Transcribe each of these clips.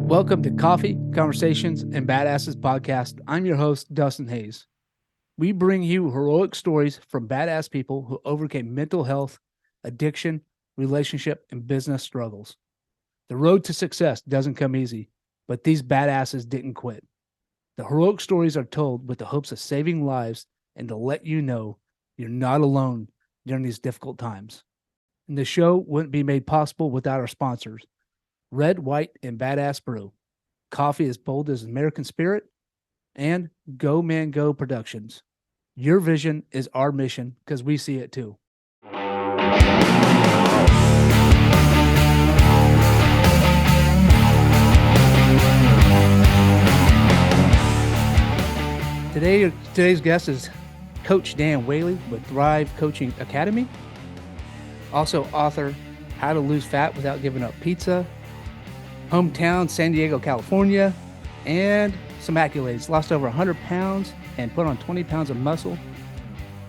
Welcome to Coffee, Conversations, and Badasses podcast. I'm your host, Dustin Hayes. We bring you heroic stories from badass people who overcame mental health, addiction, relationship, and business struggles. The road to success doesn't come easy, but these badasses didn't quit. The heroic stories are told with the hopes of saving lives and to let you know you're not alone during these difficult times. And the show wouldn't be made possible without our sponsors, Red, White, and Badass Brew, Coffee as Bold as American Spirit, and Go Man Go Productions. Your vision is our mission because we see it too. Today's guest is Coach Dan Whaley with Thrive Coaching Academy. Also author, How to Lose Fat Without Giving Up Pizza. Hometown, San Diego, California. And some accolades. Lost over 100 pounds and put on 20 pounds of muscle.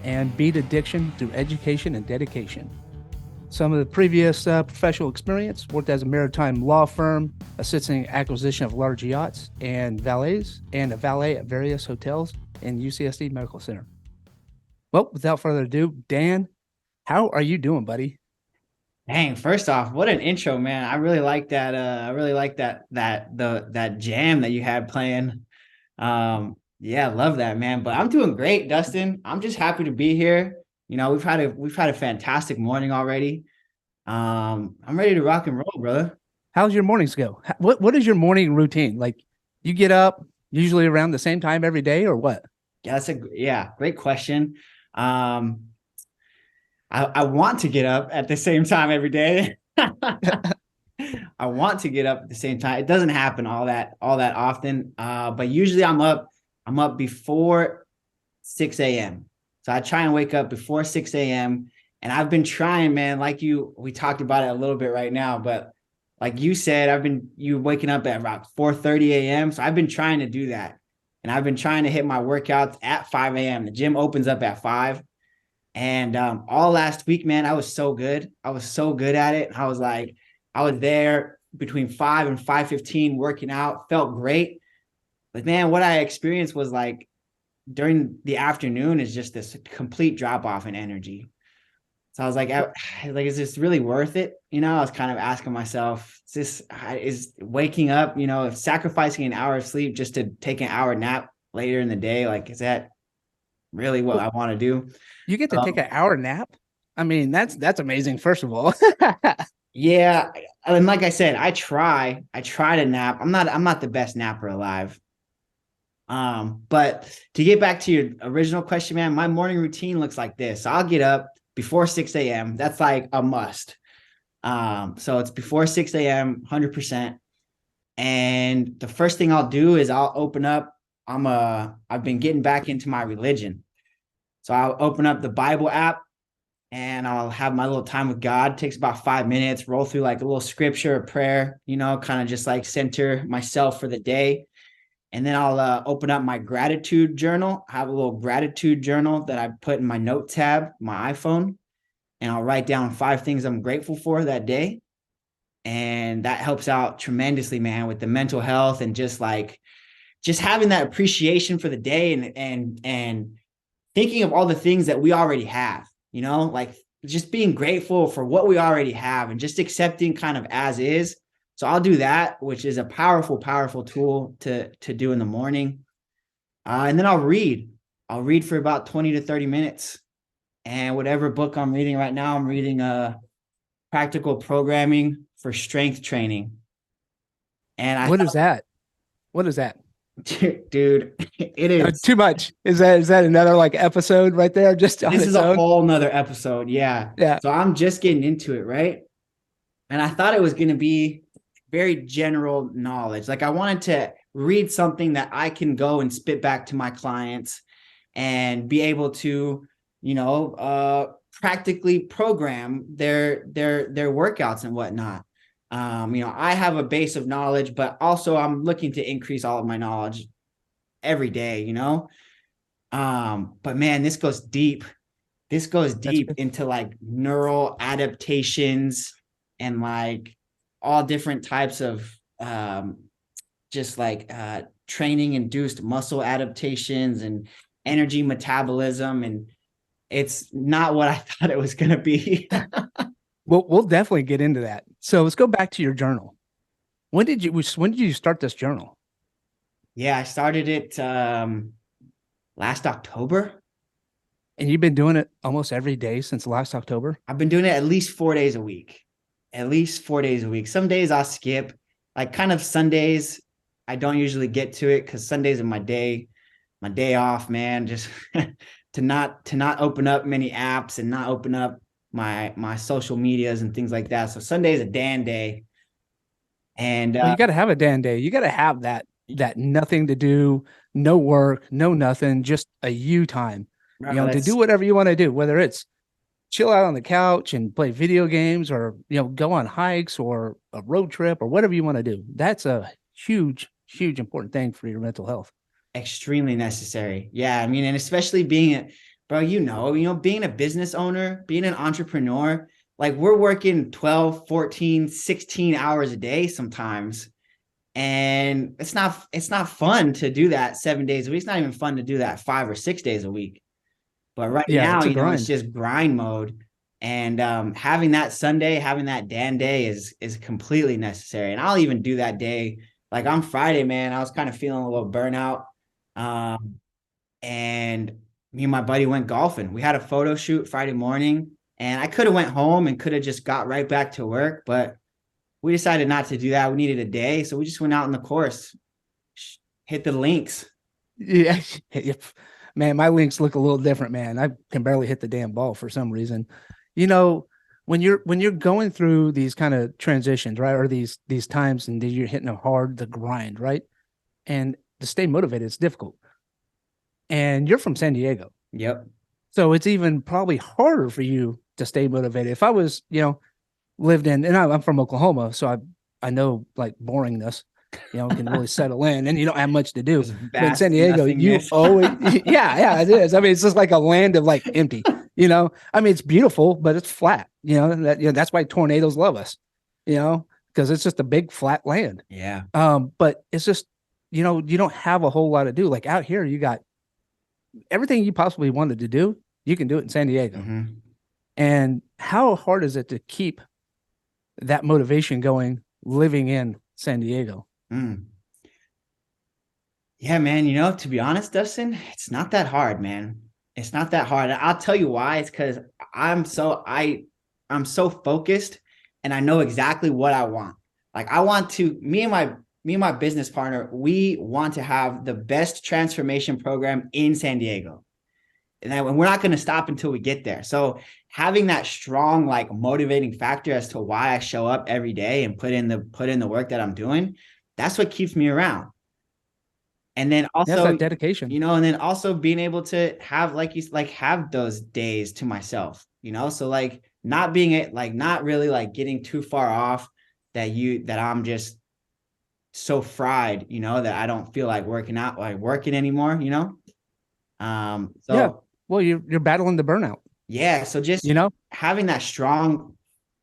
And beat addiction through education and dedication. Some of the previous professional experience: worked as a maritime law firm, assisting acquisition of large yachts and valets, and a valet at various hotels and UCSD Medical Center. Well, without further ado, Dan, how are you doing, buddy? Dang, first off, what an intro, man. I really like that. I really like that jam that you had playing. Yeah, I love that, man. But I'm doing great, Dustin. I'm just happy to be here. You know, we've had a fantastic morning already. I'm ready to rock and roll, brother. How's your mornings go? What is your morning routine? Like, you get up usually around the same time every day, or what? Yeah, great question. I want to get up at the same time every day. I want to get up at the same time. It doesn't happen all that often. But usually I'm up before 6 a.m. So I try and wake up before 6 a.m. And I've been trying, man, we talked about it a little bit right now, but like you said, you waking up at about 4:30 a.m. So I've been trying to do that. And I've been trying to hit my workouts at 5 a.m. The gym opens up at 5. And all last week, man, I was so good. I was so good at it. I was there between 5 and 5:15 working out, felt great. But man, what I experienced was like during the afternoon is just this complete drop off in energy. So I was like, is this really worth it? You know, I was kind of asking myself, is waking up, you know, if sacrificing an hour of sleep just to take an hour nap later in the day, like, is that really what I want to do? You get to take an hour nap? I mean, that's amazing, first of all. Yeah. And like I said, I try to nap. I'm not the best napper alive. But to get back to your original question, man, my morning routine looks like this. So I'll get up before 6 a.m. That's like a must. So it's before 6 a.m., 100%. And the first thing I'll do is I'll open up. I've been getting back into my religion. So I'll open up the Bible app and I'll have my little time with God. It takes about 5 minutes, roll through like a little scripture, a prayer, you know, kind of just like center myself for the day. And then I'll open up my gratitude journal. I have a little gratitude journal that I put in my note tab, my iPhone, and I'll write down 5 things I'm grateful for that day. And that helps out tremendously, man, with the mental health and just having that appreciation for the day and thinking of all the things that we already have, you know, like just being grateful for what we already have and just accepting kind of as is. So I'll do that, which is a powerful, powerful tool to do in the morning. And then I'll read for about 20 to 30 minutes. And whatever book I'm reading right now, I'm reading Practical Programming for Strength Training. And What is that? Dude, it is too much. Is that another like episode right there? Just on this its is a own? whole nother episode. Yeah. So I'm just getting into it, right? And I thought it was going to be very general knowledge. Like I wanted to read something that I can go and spit back to my clients and be able to, you know, practically program their workouts and whatnot. You know, I have a base of knowledge, but also I'm looking to increase all of my knowledge every day, you know? But man, this goes deep. Into like neural adaptations and like all different types of just like training induced muscle adaptations and energy metabolism, and it's not what I thought it was going to be. We'll definitely get into that. So let's go back to your journal. When did you start this journal? Yeah, I started it last October. And you've been doing it almost every day since last October? I've been doing it at least 4 days a week. At least 4 days a week. Some days I'll skip, like kind of Sundays. I don't usually get to it because Sundays are my day off, man. Just to not open up many apps and not open up my social medias and things like that. So Sunday is a Dan day. And Well, you got to have a Dan day. You got to have that nothing to do, no work, no nothing, just a you time. bro, To do whatever you want to do, whether it's chill out on the couch and play video games or go on hikes or a road trip or whatever you want to do. That's a huge important thing for your mental health. extremely necessary. Yeah, I mean, and especially being bro, being a business owner, being an entrepreneur, like we're working 12, 14, 16 hours a day sometimes. And it's not fun to do that 7 days a week. It's not even fun to do that 5 or 6 days a week. But right Yeah, now, it's a it's grind. just grind mode. And having that Sunday, having that Dan day is completely necessary. And I'll even do that day. Like on Friday, man, I was kind of feeling a little burnout. Um, and me and my buddy went golfing. We had a photo shoot Friday morning, and I could have went home and could have just got right back to work, but we decided not to do that. We needed a day, so we just went out in the course, hit the links. Yeah. Man, my links look a little different, man. I can barely hit the damn ball for some reason. You know, when you're going through these kind of transitions, right? Or these times and you're hitting them hard, the grind, right? And to stay motivated, it's difficult. And you're from San Diego. Yep. So it's even probably harder for you to stay motivated. If I was, lived in, and I'm from Oklahoma, so I know like boringness, can really settle in, and you don't have much to do. Just But in San vast Diego, you nothingness. always, yeah, it is. I mean, it's just like a land of like empty. I mean, it's beautiful, but it's flat. That's why tornadoes love us. Because it's just a big flat land. Yeah. But it's just, you don't have a whole lot to do. Like out here, you got everything you possibly wanted to do. You can do it in San Diego. Mm-hmm. And how hard is it to keep that motivation going living in San Diego? Mm. Yeah, man. To be honest, Dustin, it's not that hard, man. It's not that hard. I'll tell you why. It's because I'm so focused, and I know exactly what I want. Like I want to me and my business partner, we want to have the best transformation program in San Diego. And we're not going to stop until we get there. So having that strong, like motivating factor as to why I show up every day and put in the work that I'm doing, that's what keeps me around. And then That's also, that dedication. and then also being able to have have those days to myself, so like not being it, like not really like getting too far off that I'm just so fried, that I don't feel like working out, like working anymore. Yeah. So Well, you're battling the burnout. yeah, so just You know. having that strong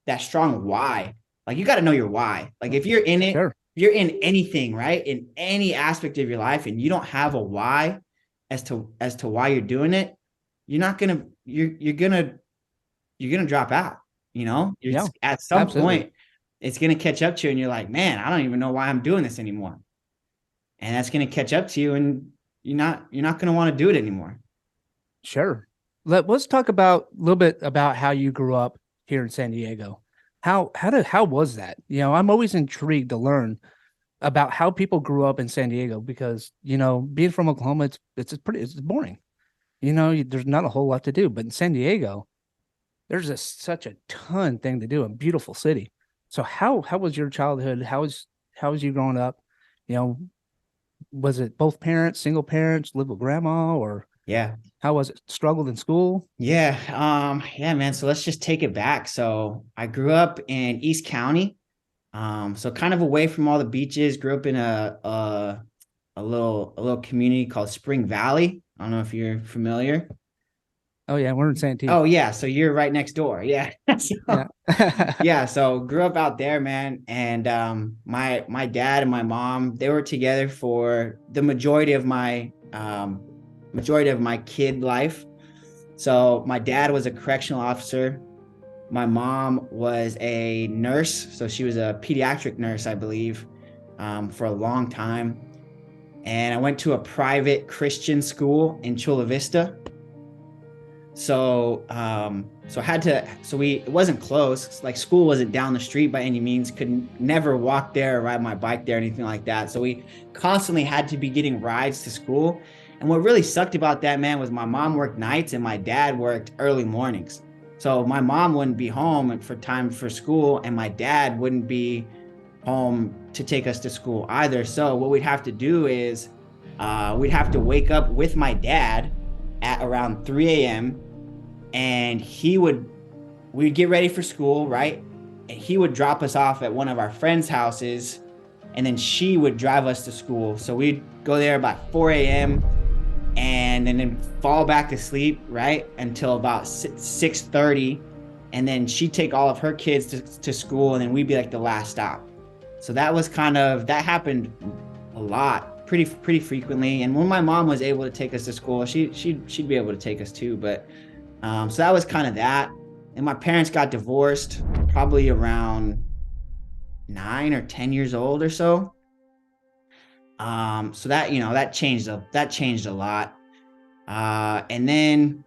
why. Like you got to know your why. Like if you're in it, Sure. you're in anything, right? In any aspect of your life, and you don't have a why as to why you're doing it, you're gonna drop out. Yeah. At some Absolutely. point, it's gonna catch up to you, and you're like, man, I don't even know why I'm doing this anymore. And that's gonna catch up to you, and you're not gonna want to do it anymore. Sure. Let's talk about a little bit about how you grew up here in San Diego. How was that? I'm always intrigued to learn about how people grew up in San Diego because, being from Oklahoma, it's boring. There's not a whole lot to do, but in San Diego, there's such a ton thing to do, a beautiful city. So how was your childhood? How was you growing up? You know, was it both parents, single parents, live with grandma, or Yeah. how was it? Struggled in school? Yeah. Yeah, man. So let's just take it back. So I grew up in East County. So kind of away from all the beaches, grew up in a little community called Spring Valley. I don't know if you're familiar. Oh yeah, we're in Santee. Oh yeah, so you're right next door. Yeah. Yeah. Yeah, so grew up out there, man. And my dad and my mom, they were together for the majority of my kid life. So my dad was a correctional officer. My mom was a nurse, so she was a pediatric nurse, I believe, for a long time. And I went to a private Christian school in Chula Vista. So it wasn't close. Like school wasn't down the street by any means. Could never walk there or ride my bike there or anything like that. So we constantly had to be getting rides to school. And what really sucked about that, man, was my mom worked nights and my dad worked early mornings. So my mom wouldn't be home for time for school, and my dad wouldn't be home to take us to school either. So what we'd have to do is we'd have to wake up with my dad at around 3 a.m. and we'd get ready for school, right? And he would drop us off at one of our friends' houses, and then she would drive us to school. So we'd go there about 4 a.m. and then fall back to sleep, right? Until about 6:30. And then she'd take all of her kids to school, and then we'd be like the last stop. So that happened a lot, pretty frequently. And when my mom was able to take us to school, she'd be able to take us too. But so that was kind of that. And my parents got divorced probably around 9 or 10 years old or so. So that changed a lot. And then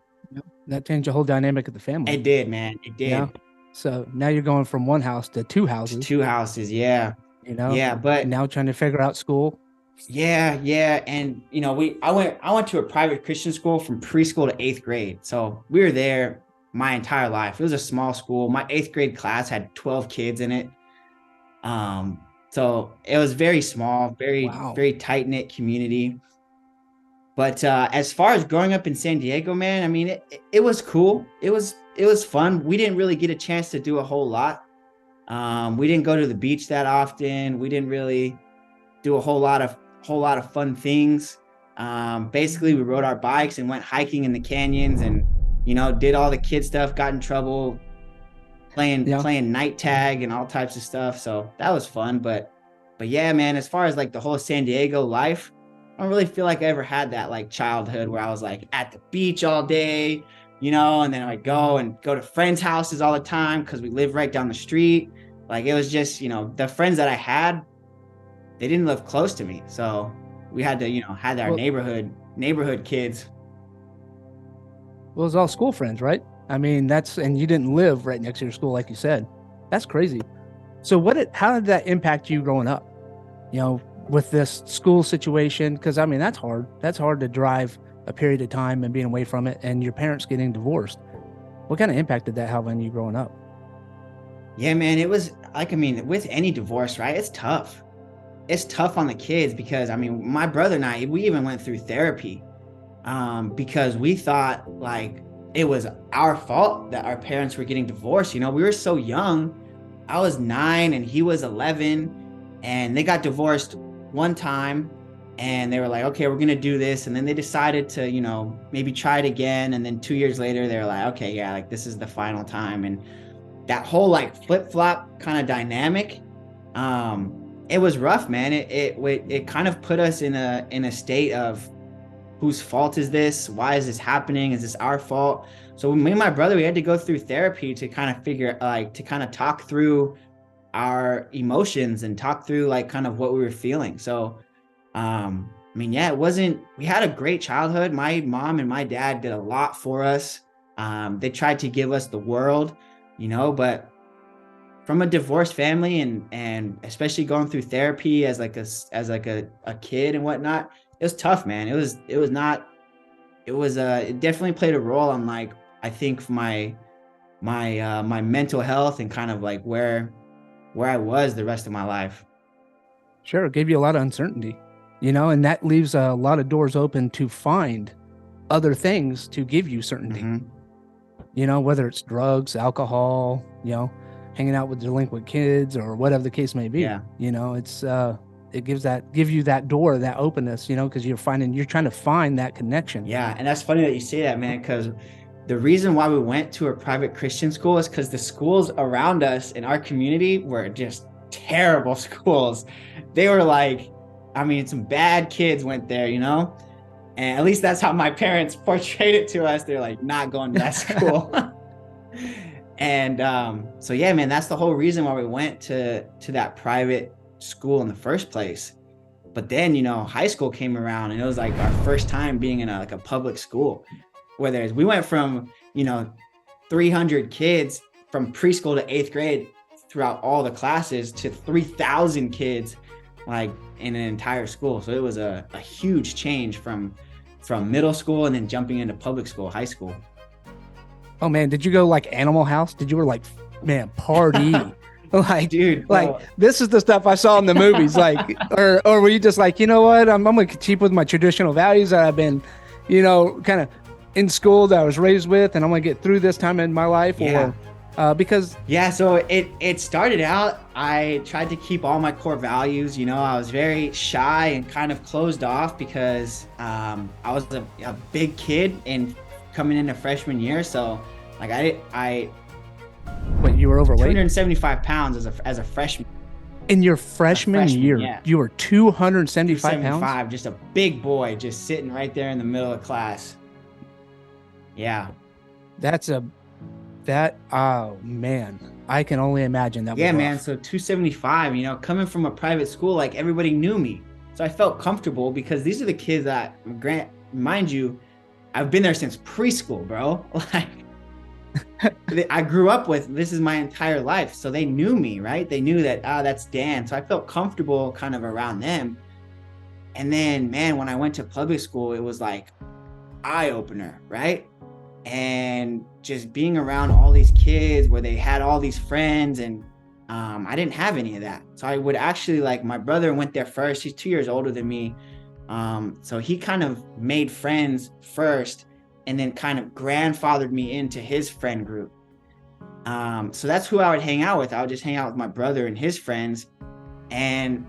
That changed the whole dynamic of the family. it did, man. It did. Yeah. So now you're going from one house to two houses. Two houses, yeah. Yeah, but now trying to figure out school. Yeah. And I went to a private Christian school from preschool to 8th grade. So we were there my entire life. It was a small school. My 8th grade class had 12 kids in it. So it was very small, very tight-knit community. But as far as growing up in San Diego, man, I mean, it was cool. It was fun. We didn't really get a chance to do a whole lot. We didn't go to the beach that often. We didn't really do a whole lot of fun things. Basically, we rode our bikes and went hiking in the canyons, and did all the kid stuff. Got in trouble playing night tag and all types of stuff. So that was fun. But yeah, man, as far as like the whole San Diego life, I don't really feel like I ever had that like childhood where I was like at the beach all day, and then I'd go to friends' houses all the time because we live right down the street. Like it was just, the friends that I had, they didn't live close to me. So we had to, had our neighborhood kids. Well, it was all school friends, right? I mean, and you didn't live right next to your school, like you said. That's crazy. So how did that impact you growing up? With this school situation, because I mean, that's hard. That's hard to drive a period of time and being away from it, and your parents getting divorced. What kind of impact did that have on you growing up? Yeah, man, it was like, I mean, with any divorce, right? It's tough. It's tough on the kids because, I mean, my brother and I, we even went through therapy because we thought like it was our fault that our parents were getting divorced. We were so young. I was 9 and he was 11, and they got divorced one time, and they were like, okay, we're gonna do this, and then they decided to maybe try it again, and then 2 years later they were like, okay, yeah, like this is the final time. And that whole like flip-flop kind of dynamic, it was rough, man. It kind of put us in a state of whose fault is this? Why is this happening? Is this our fault? So me and my brother, we had to go through therapy to kind of talk through our emotions and talk through like kind of what we were feeling. So I mean, yeah, we had a great childhood. My mom and my dad did a lot for us. They tried to give us the world, but from a divorced family and especially going through therapy as a kid and whatnot, it was tough, man. It definitely played a role on like, I think my mental health and kind of like where I was the rest of my life. Sure, it gave you a lot of uncertainty, and that leaves a lot of doors open to find other things to give you certainty. Mm-hmm. Whether it's drugs, alcohol, hanging out with delinquent kids or whatever the case may be. Yeah. It's it give you that door, that openness, because you're trying to find that connection. Yeah, and that's funny that you say that, man, because the reason why we went to a private Christian school is because the schools around us in our community were just terrible schools. They were like, I mean, some bad kids went there, you know? And at least that's how my parents portrayed it to us. They're like, not going to that school. And so yeah, man, that's the whole reason why we went to that private school in the first place. But then, you know, high school came around and it was like our first time being in a public school. Whether we went from, you know, 300 kids from preschool to 8th grade throughout all the classes to 3,000 kids like in an entire school. So it was a huge change from middle school and then jumping into public school, high school. Oh man, did you go like Animal House? Did you were like, man, party? Like, dude, like no. This is the stuff I saw in the movies. Like, or were you just like, you know what? I'm gonna keep with my traditional values that I've been, you know, kind of in school that I was raised with, and I'm gonna get through this time in my life. Yeah. Or because so it started out, I tried to keep all my core values. You know, I was very shy and kind of closed off because I was a big kid and coming into freshman year. So like when you were overweight, 275 pounds as a freshman. In your freshman year, yeah. You were 275 pounds? Just a big boy, just sitting right there in the middle of class. Yeah. Oh man, I can only imagine that. Yeah, man. So 275, you know, coming from a private school, like everybody knew me. So I felt comfortable because these are the kids that, mind you, I've been there since preschool, bro. Like, I grew up with, this is my entire life. So they knew me, right? They knew that, that's Dan. So I felt comfortable kind of around them. And then, man, when I went to public school, it was like eye opener, right? And just being around all these kids where they had all these friends, and I didn't have any of that. So I would actually, like, my brother went there first. He's 2 years older than me. So he kind of made friends first and then kind of grandfathered me into his friend group. So that's who I would hang out with. I would just hang out with my brother and his friends. And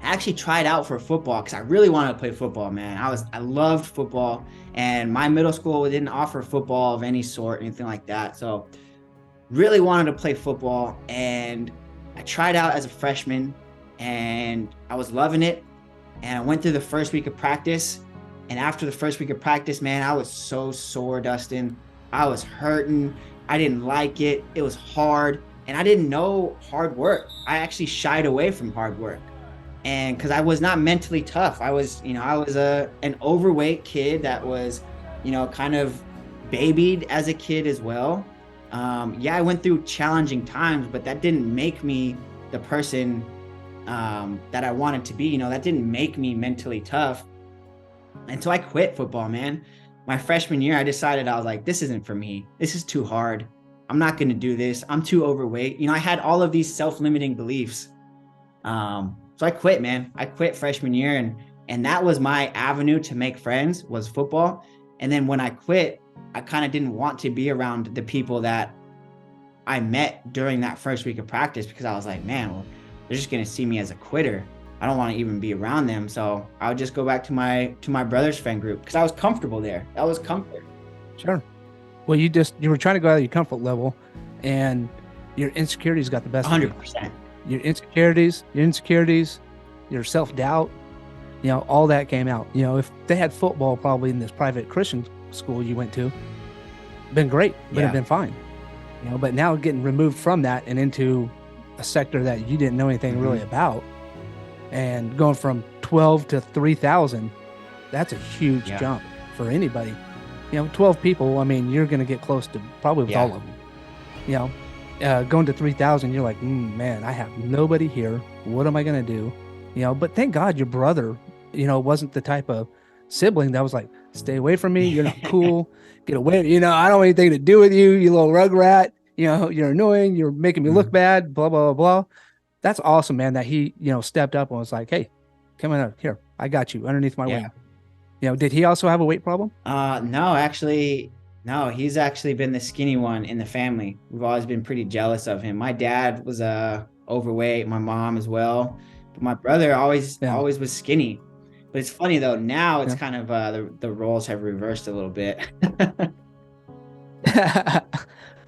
I actually tried out for football because I really wanted to play football, man. I loved football, and my middle school didn't offer football of any sort, anything like that. So really wanted to play football, and I tried out as a freshman and I was loving it. And I went through the first week of practice, and after the first week of practice, man, I was so sore, Dustin. I was hurting. I didn't like it. It was hard, and I didn't know hard work. I actually shied away from hard work. And because I was not mentally tough, I was an overweight kid that was, you know, kind of babied as a kid as well. Yeah, I went through challenging times, but that didn't make me the person that I wanted to be. You know, that didn't make me mentally tough. And so I quit football, man. My freshman year, I decided, I was like, this isn't for me. This is too hard. I'm not going to do this. I'm too overweight. You know, I had all of these self-limiting beliefs. So I quit, man. I quit freshman year, and that was my avenue to make friends, was football. And then when I quit, I kind of didn't want to be around the people that I met during that first week of practice, because I was like, man, well, they're just going to see me as a quitter. I don't want to even be around them. So I would just go back to my brother's friend group because I was comfortable there. That was comfort. Sure. Well, you were trying to go out of your comfort level, and your insecurities got the best 100%. Your insecurities, your self-doubt, you know, all that came out. You know, if they had football probably in this private Christian school you went to, been great, would have been fine. You know, but now getting removed from that and into a sector that you didn't know anything really about, and going from 12 to 3,000, that's a huge jump for anybody. You know, 12 people, I mean, you're going to get close to probably with all of them. You know, going to 3,000, you're like, man, I have nobody here. What am I going to do? You know, but thank God your brother, you know, wasn't the type of sibling that was like, stay away from me. You're not cool. Get away. You know, I don't want anything to do with you, you little rug rat. You know, you're annoying. You're making me look bad, blah, blah, blah, blah. That's awesome, man, that he, you know, stepped up and was like, hey, come on up here. I got you underneath my wing. You know, did he also have a weight problem? No, actually, no, he's actually been the skinny one in the family. We've always been pretty jealous of him. My dad was overweight, my mom as well. But my brother always was skinny. But it's funny though, now it's kind of the roles have reversed a little bit.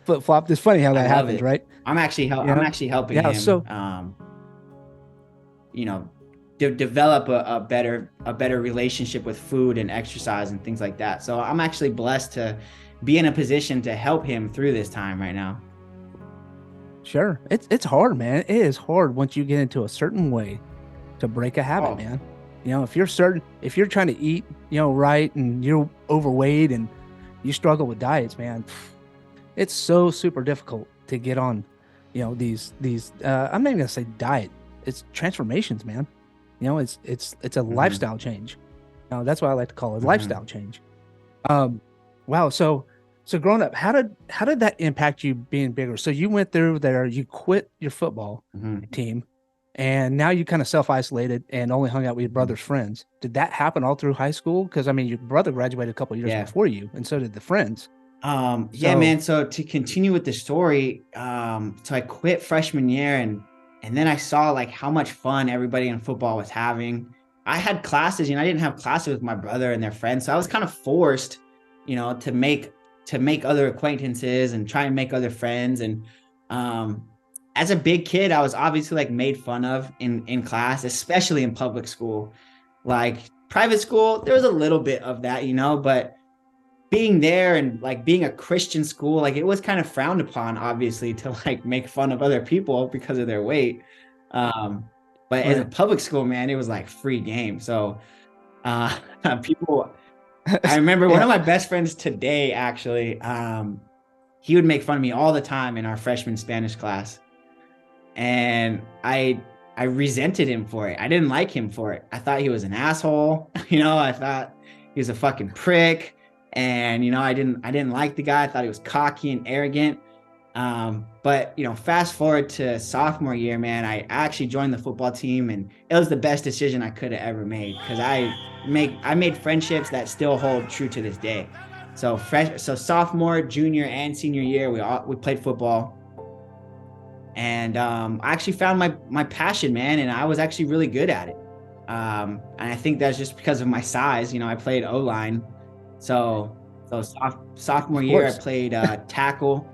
Flip flop. It's funny how I that love happens, it. right? I'm actually I'm Yeah. actually helping Yeah. him, So you know, develop a better relationship with food and exercise and things like that. So I'm actually blessed to be in a position to help him through this time right now. sure. It's hard, man. It is hard once you get into a certain way to break a habit, Oh, man. If you're trying to eat, right, and you're overweight and you struggle with diets, man, it's so super difficult to get on, these I'm not even gonna say diet. It's transformations, man. It's a mm-hmm, lifestyle change. That's what I like to call it, mm-hmm. lifestyle change. Um, wow. So growing up, how did that impact you being bigger? So you went through there, you quit your football Mm-hmm. team, and now you kind of self-isolated and only hung out with your Mm-hmm. brother's friends. Did that happen all through high school? Because I mean, your brother graduated a couple years Yeah. before you, and so did the friends. Yeah, So man. So to continue with the story, so I quit freshman year and then I saw like how much fun everybody in football was having. I had classes, I didn't have classes with my brother and their friends. So I was kind of forced, to make other acquaintances and try and make other friends. And um as a big kid, I was obviously like made fun of in class, especially in public school. Like private school, there was a little bit of that, but being there and like being a Christian school, like it was kind of frowned upon, obviously, to like make fun of other people because of their weight. Um, but as a right. public school, man, it was like free game. So uh, people, I remember one Yeah. of my best friends today, actually, he would make fun of me all the time in our freshman Spanish class. And I resented him for it. I didn't like him for it. I thought he was an asshole. I thought he was a fucking prick. And I didn't like the guy. I thought he was cocky and arrogant. But fast forward to sophomore year, man, I actually joined the football team, and it was the best decision I could have ever made because I made friendships that still hold true to this day. So sophomore, junior, and senior year, we played football. And I actually found my passion, man, and I was actually really good at it. And I think that's just because of my size. I played O-line, so sophomore Of year I course. played tackle.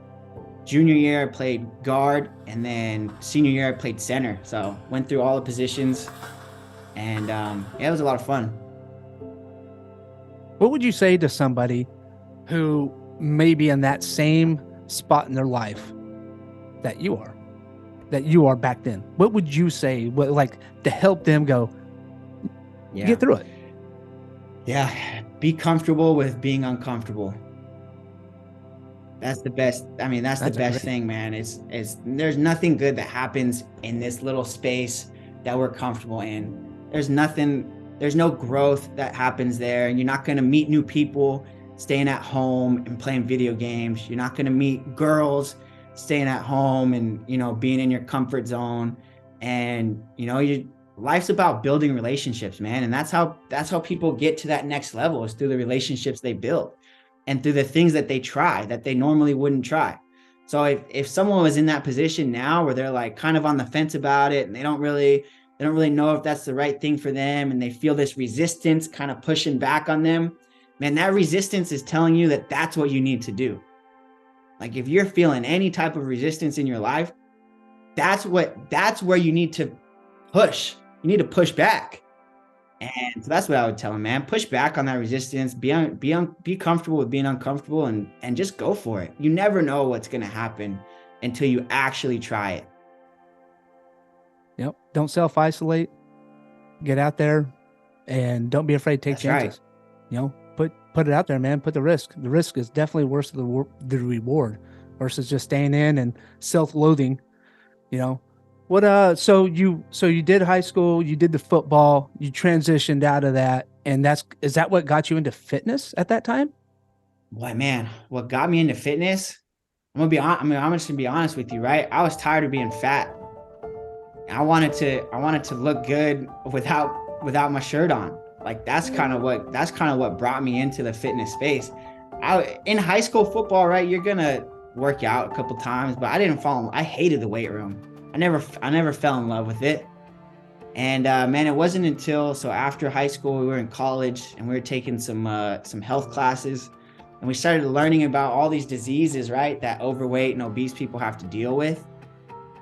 Junior year I played guard, and then senior year I played center. So went through all the positions, and yeah, it was a lot of fun. What would you say to somebody who may be in that same spot in their life that you are back then? What would you say, like, to help them Yeah, get through it? yeah. Be comfortable with being uncomfortable. That's the best. I mean, that's the That's a best great. thing, man. It's there's nothing good that happens in this little space that we're comfortable in. There's no growth that happens there. You're not going to meet new people staying at home and playing video games. You're not going to meet girls staying at home and, being in your comfort zone. And, life's about building relationships, man. And that's how people get to that next level, is through the relationships they build and through the things that they try that they normally wouldn't try. So if someone was in that position now where they're like kind of on the fence about it and they don't really know if that's the right thing for them, and they feel this resistance kind of pushing back on them, man, that resistance is telling you that that's what you need to do. Like if you're feeling any type of resistance in your life, that's where you need to push. You need to push back. And so that's what I would tell him, man. Push back on that resistance. Be comfortable with being uncomfortable, and just go for it. You never know what's going to happen until you actually try it. Yep. Don't self isolate. Get out there, and don't be afraid to take That's right. chances. Put it out there, man. Put the risk. The risk is definitely worth the reward versus just staying in and self loathing. You know what? So you did high school. You did the football. You transitioned out of that, and is that what got you into fitness at that time? Boy, man, what got me into fitness? I'm just gonna be honest with you, right? I was tired of being fat. I wanted to look good without my shirt on. Like that's kind of what brought me into the fitness space. In high school football, right? You're gonna work out a couple times, but I hated the weight room. I never fell in love with it. And man, it wasn't until so after high school we were in college and we were taking some health classes. and we started learning about all these diseases, right, that overweight and obese people have to deal with.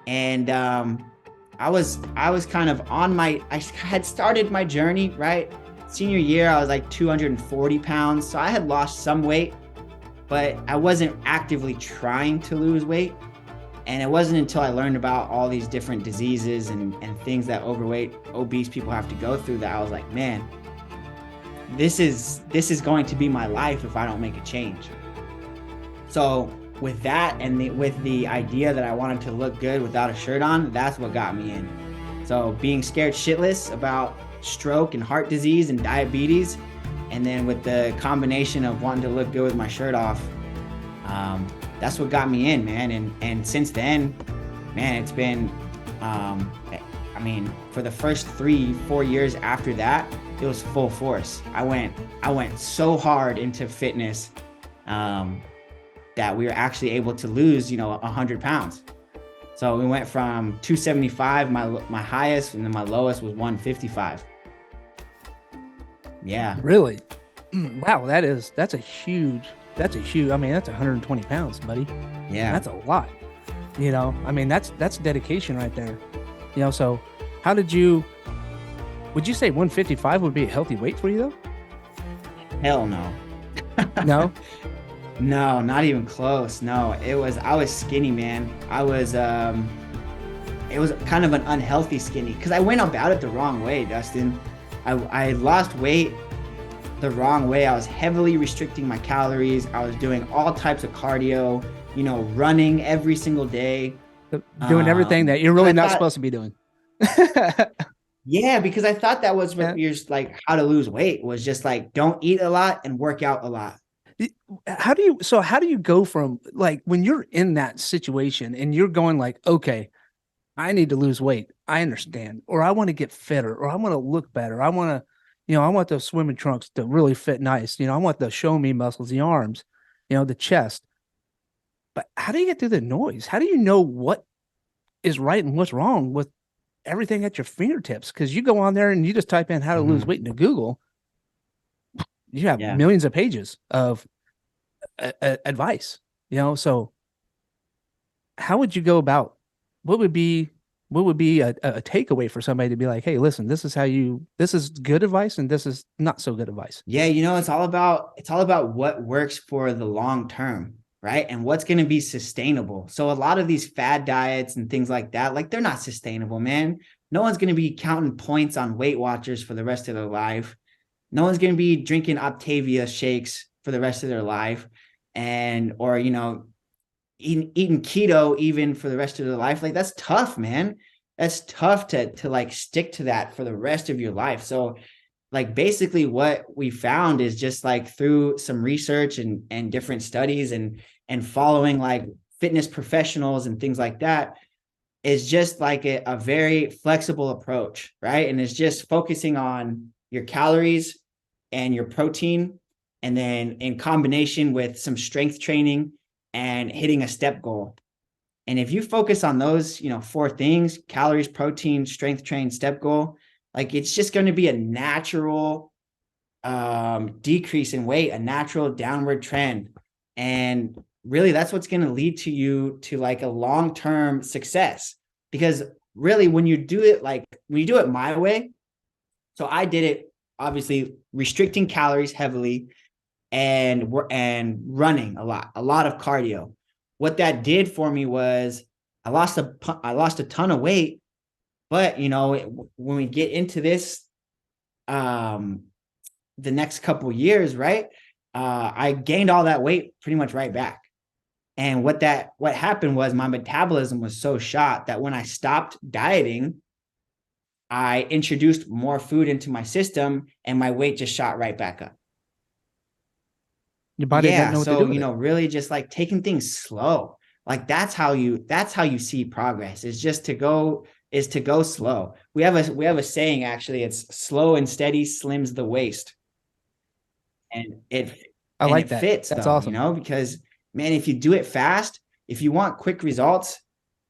And I was kind of I had started my journey, right? Senior year, I was like 240 pounds. So I had lost some weight, but I wasn't actively trying to lose weight. And it wasn't until I learned about all these different diseases and things that overweight, obese people have to go through that I was like, man, this is going to be my life if I don't make a change. So with that and with the idea that I wanted to look good without a shirt on, that's what got me in. So being scared shitless about stroke and heart disease and diabetes, and then with the combination of wanting to look good with my shirt off, that's what got me in, man. And since then, man, it's been, I mean, for the first 3-4 years after that, it was full force. I went so hard into fitness, that we were actually able to lose, 100 pounds. So we went from 275, my highest, and then my lowest was 155. Yeah. Really? Wow, that's a huge, I mean, that's 120 pounds, buddy. Yeah. That's a lot. I mean, that's dedication right there. So how would you say 155 would be a healthy weight for you though? Hell no. No? No, not even close. No, I was skinny, man. It was kind of an unhealthy skinny because I went about it the wrong way, Dustin. I lost weight the wrong way. I was heavily restricting my calories. I was doing all types of cardio, running every single day. Doing everything that you're really not supposed to be doing. Yeah, because I thought that was what you're like, how to lose weight was just like, don't eat a lot and work out a lot. How do you go from like when you're in that situation and you're going like, okay, I need to lose weight. I understand. Or I want to get fitter, or I want to look better. I want to, I want those swimming trunks to really fit nice. I want the show me muscles, the arms, the chest. But how do you get through the noise? How do you know what is right and what's wrong with everything at your fingertips? Because you go on there and you just type in how to lose weight into Google. You have millions of pages of advice, so how would you go about, what would be a takeaway for somebody to be like, hey, listen, this is good advice and this is not so good advice? Yeah. It's all about what works for the long term, right? And what's going to be sustainable. So a lot of these fad diets and things like that, like they're not sustainable, man. No one's going to be counting points on Weight Watchers for the rest of their life. No one's going to be drinking Optavia shakes for the rest of their life or, eating keto even for the rest of their life. Like that's tough, man. That's tough to like stick to that for the rest of your life. So like basically what we found is just like through some research and different studies and following like fitness professionals and things like that is just like a very flexible approach, right? And it's just focusing on your calories and your protein, and then in combination with some strength training and hitting a step goal. And if you focus on those, 4 things, calories, protein, strength train, step goal, like it's just going to be a natural decrease in weight, a natural downward trend. And really that's what's going to lead to you to like a long-term success. Because really when you do it my way, so I did it obviously restricting calories heavily and running a lot of cardio. What that did for me was I lost a ton of weight, but when we get into this, the next couple years, right? I gained all that weight pretty much right back. And what happened was my metabolism was so shot that when I stopped dieting, I introduced more food into my system and my weight just shot right back up. Your body didn't know what to do with it. Really just like taking things slow. Like that's how you see progress is to go slow. We have a saying, actually, it's slow and steady slims the waist. And it fits. That's though, awesome. Because man, if you do it fast, if you want quick results,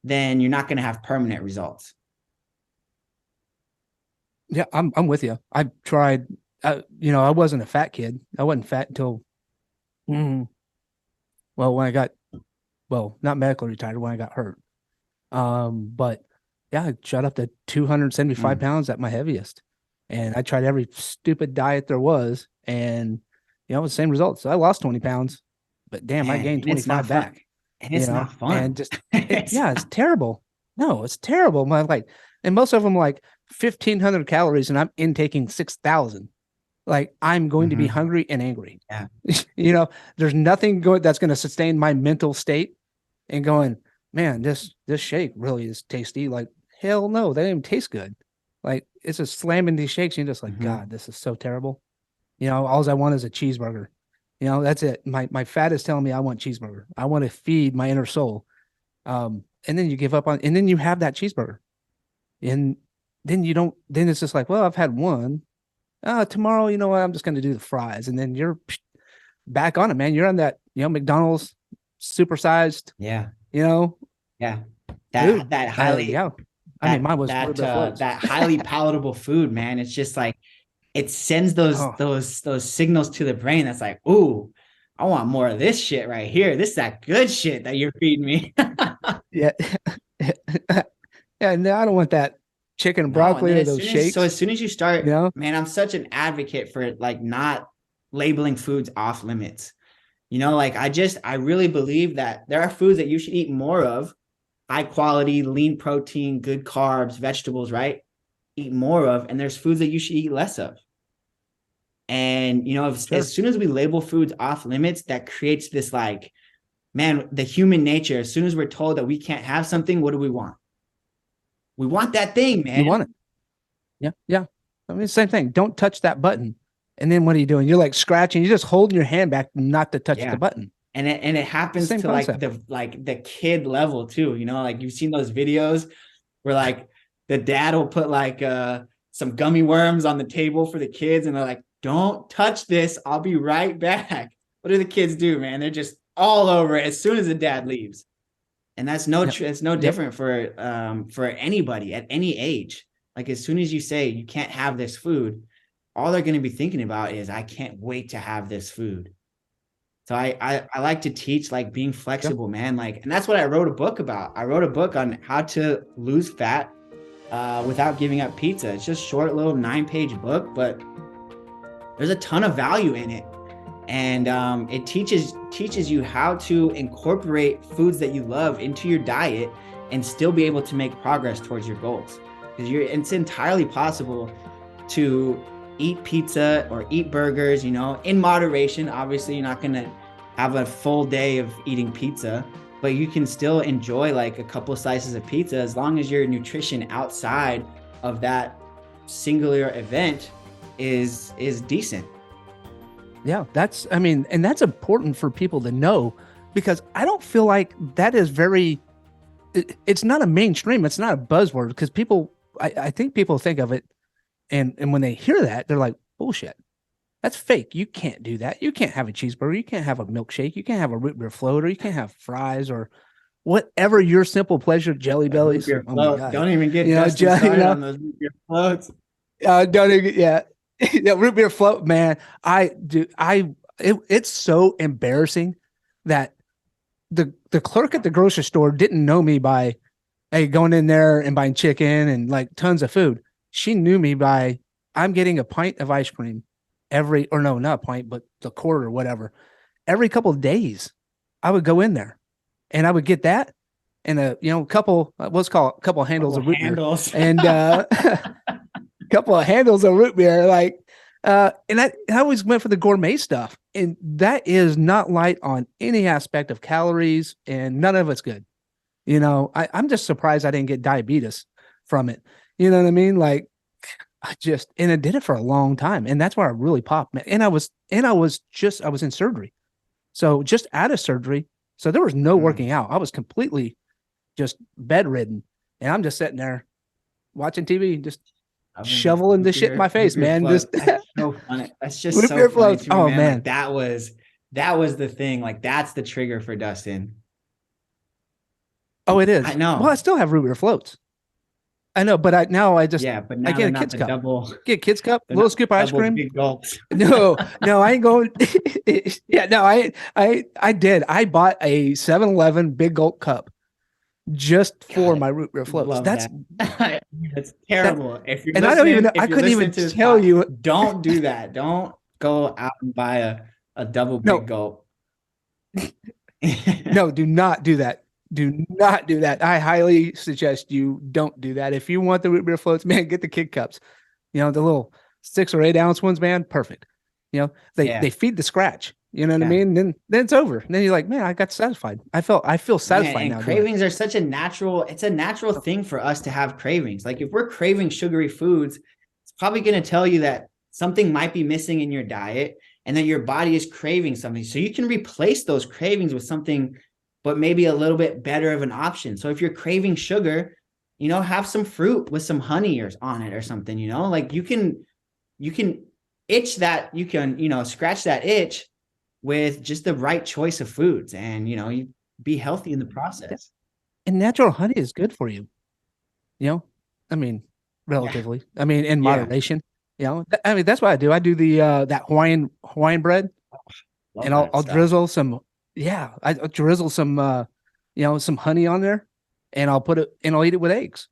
then you're not going to have permanent results. Yeah, I'm with you. I tried, I wasn't a fat kid. I wasn't fat until Mhm. Well, when I got, well, not medically retired, when I got hurt. But yeah, I shot up to 275 Mm. pounds at my heaviest. And I tried every stupid diet there was. And, it was the same results. So I lost 20 pounds, but damn, I Man, gained and it's not 25 fun. back, And it's not and fun. just, It's yeah, it's terrible. No, it's terrible. My, like, and most of them like 1,500 calories and I'm intaking 6,000. Like I'm going to be Mhm. hungry and angry. Yeah. There's nothing good that's going to sustain my mental state and going, man, this shake really is tasty. Like, hell no, that didn't even taste good. Like it's just slamming these shakes. And you're just like, Mhm. God, this is so terrible. All I want is a cheeseburger. That's it. My fat is telling me I want cheeseburger. I want to feed my inner soul. And then you give up on, and then you have that cheeseburger. And then you don't, then it's just like, well, I've had one. Tomorrow, you know what? I'm just going to do the fries. And then you're back on it, man. You're on that, McDonald's supersized, Yeah. you know, Yeah. food. That So highly yeah, I mean, mine was root beer floats. that highly palatable food, man. It's just like it sends Oh those signals to the brain that's like, ooh, I want more of this shit right here. This is that good shit that you're feeding me. yeah, yeah. No, I don't want that chicken and No, and broccoli then or those shakes. as soon as you You start, know, man, I'm such an advocate for like not labeling foods off limits. Like I really believe that there are foods that you should eat more of, high quality, lean protein, good carbs, vegetables, right? Eat more of, and there's foods that you should eat less of. And sure. as soon as we label foods off limits, that creates this like, man, the human nature. As soon as we're told that we can't have something, what do we want? We want that thing, You want man. it. Yeah, yeah. I mean, same thing. Don't touch that button. And then what are you doing? You're like scratching. You're just holding your hand back not to touch the Yeah. button. And it It's the happens same to concept. like the kid level too. Like you've seen those videos where like the dad will put like some gummy worms on the table for the kids, and they're like, "Don't touch this. I'll be right back." What do the kids do, man? They're just all over it as soon as the dad leaves. And Yep. it's no Yep. different for anybody at any age. Like as soon as you say you can't have this food, all they're going to be thinking about is I can't wait to have this food. So I like to teach like being Yep. flexible, man. Like, and that's what I wrote a book about. I wrote a book on how to lose fat without giving up pizza. It's just short, little 9-page book, but there's a ton of value in it, and it teaches you how to incorporate foods that you love into your diet and still be able to make progress towards your goals. Because it's entirely possible to eat pizza or eat burgers, in moderation. Obviously, you're not gonna have a full day of eating pizza, but you can still enjoy like a couple slices of pizza as long as your nutrition outside of that singular event is decent. Yeah. I mean, and that's important for people to know because I don't feel like that is it's not a mainstream. It's not a buzzword because I think people think of it and when they hear that, they're like, bullshit. That's fake. You can't do that. You can't have a cheeseburger. You can't have a milkshake. You can't have a root beer float, or you can't have fries, or whatever your simple pleasure. Jelly A root bellies. beer Oh my float. god. Don't even get Dustin Jelly. started on those root beer floats. Don't even, yeah. Yeah, root beer float, man. I do. It's so embarrassing that the clerk at the grocery store didn't know me by going in there and buying chicken and like tons of food. She knew me by I'm getting a pint of ice cream or no, not a pint, but the quart or whatever. Every couple of days, I would go in there and I would get that and couple, let's call it a couple of handles Couple of root beer handles. and a couple of handles of root beer. And I always went for the gourmet stuff. And that is not light on any aspect of calories and none of it's good. I'm just surprised I didn't get diabetes from it. You know what I mean? Like and I did it for a long time. And that's where I really popped, man. And I was in surgery. So just out of surgery. So there was no working out. I was completely just bedridden. And I'm just sitting there watching TV, just shoveling this shit in my face, man. Just That's so funny. That's just root so beer funny floats. to me, Oh man. Like man. that was the thing. Like that's the trigger for Dustin. Oh, it I is. Well, I know. still have root beer floats. I know, but Yeah, but I now get they're a not kid's the cup. double. Get a kid's cup, They're little not scoop of ice double cream. big gulps. No, no, I ain't going. Yeah, no, I did. I bought a 7-Eleven big gulp cup just for God, my root beer floats. love that. That's That, terrible. and I don't even know. If I you're couldn't listening even to this tell pod, you. don't do that. Don't go out and buy a double big No, gulp. no, do not do that. Do not do that. I highly suggest you don't do that. If you want the root beer floats, man, get the kid cups. You know, the little 6 or 8 ounce ones, man, perfect. You know, Yeah, they feed the scratch. You know what I yeah. mean? Then it's over. Then you're like, man, I got satisfied. I feel Man, satisfied and now doing it. cravings are such a natural, it's a natural thing for us to have cravings. Like if we're craving sugary foods, it's probably going to tell you that something might be missing in your diet and that your body is craving something. So you can replace those cravings with something, but maybe a little bit better of an option. So if you're craving sugar, have some fruit with some honey or on it or something, like you can itch that, you can, scratch that itch with just the right choice of foods and, you be healthy in the Yeah. process. And natural honey is good for you. You know, I mean, Yeah. relatively. I mean, in Yeah. moderation. You know, I mean, that's what I do. I do the that Hawaiian bread, Love and that I'll stuff. drizzle some. Yeah, I'll drizzle some. Some honey on there, and I'll put it and I'll eat it with eggs.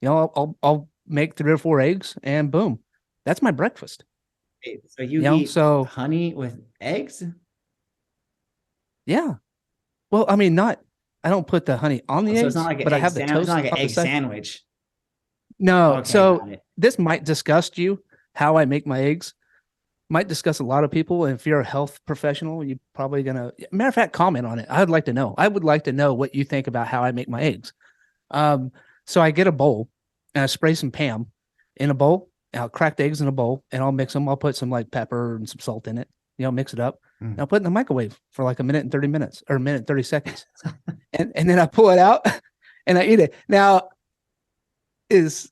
You know, I'll make 3 or 4 eggs, and boom, that's my breakfast. So you You know, eat so honey with eggs? yeah. Well, I mean, not. I don't put the honey on the So it's not eggs, like an but I egg have the sandwich. It's not toast like an on the egg side. sandwich. No, Okay, so got it. this might disgust you how I make my eggs. Might discuss a lot of people. And if you're a health professional, you're probably gonna matter of fact comment on it. I'd like to know. I would like to know what you think about how I make my eggs. Um, so I get a bowl and I spray some Pam in a bowl. And I'll crack the eggs in a bowl and I'll mix them. I'll put some like pepper and some salt in it. Mix it up. And I'll put it in the microwave for like a minute and 30 minutes or a minute and 30 seconds. And then I pull it out and I eat it. Now, is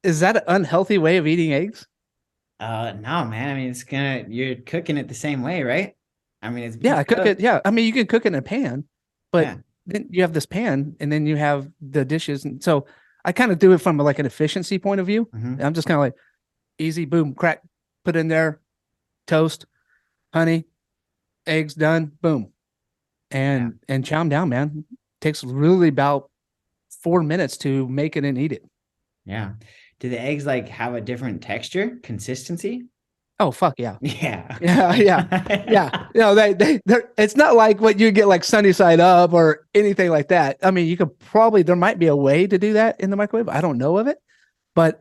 that an unhealthy way of eating eggs? No, man. I mean, you're cooking it the same way, right? I mean, it's Yeah, being I cook it. cooked. Yeah, I mean, you can cook it in a pan, but Yeah. then you have this pan, and then you have the dishes, and so I kind of do it from like an efficiency point of view. Mm-hmm. I'm just kind of like easy, boom, crack, put in there, toast, honey, eggs, done, boom, Yeah. and chow 'em down, man. Takes really about 4 minutes to make it and eat it. Yeah. Do the eggs like have a different texture, consistency? Oh fuck yeah, Yeah. yeah. It's not like what you get like sunny side up or anything like that. I mean, you could probably there might be a way to do that in the microwave. I don't know of it, but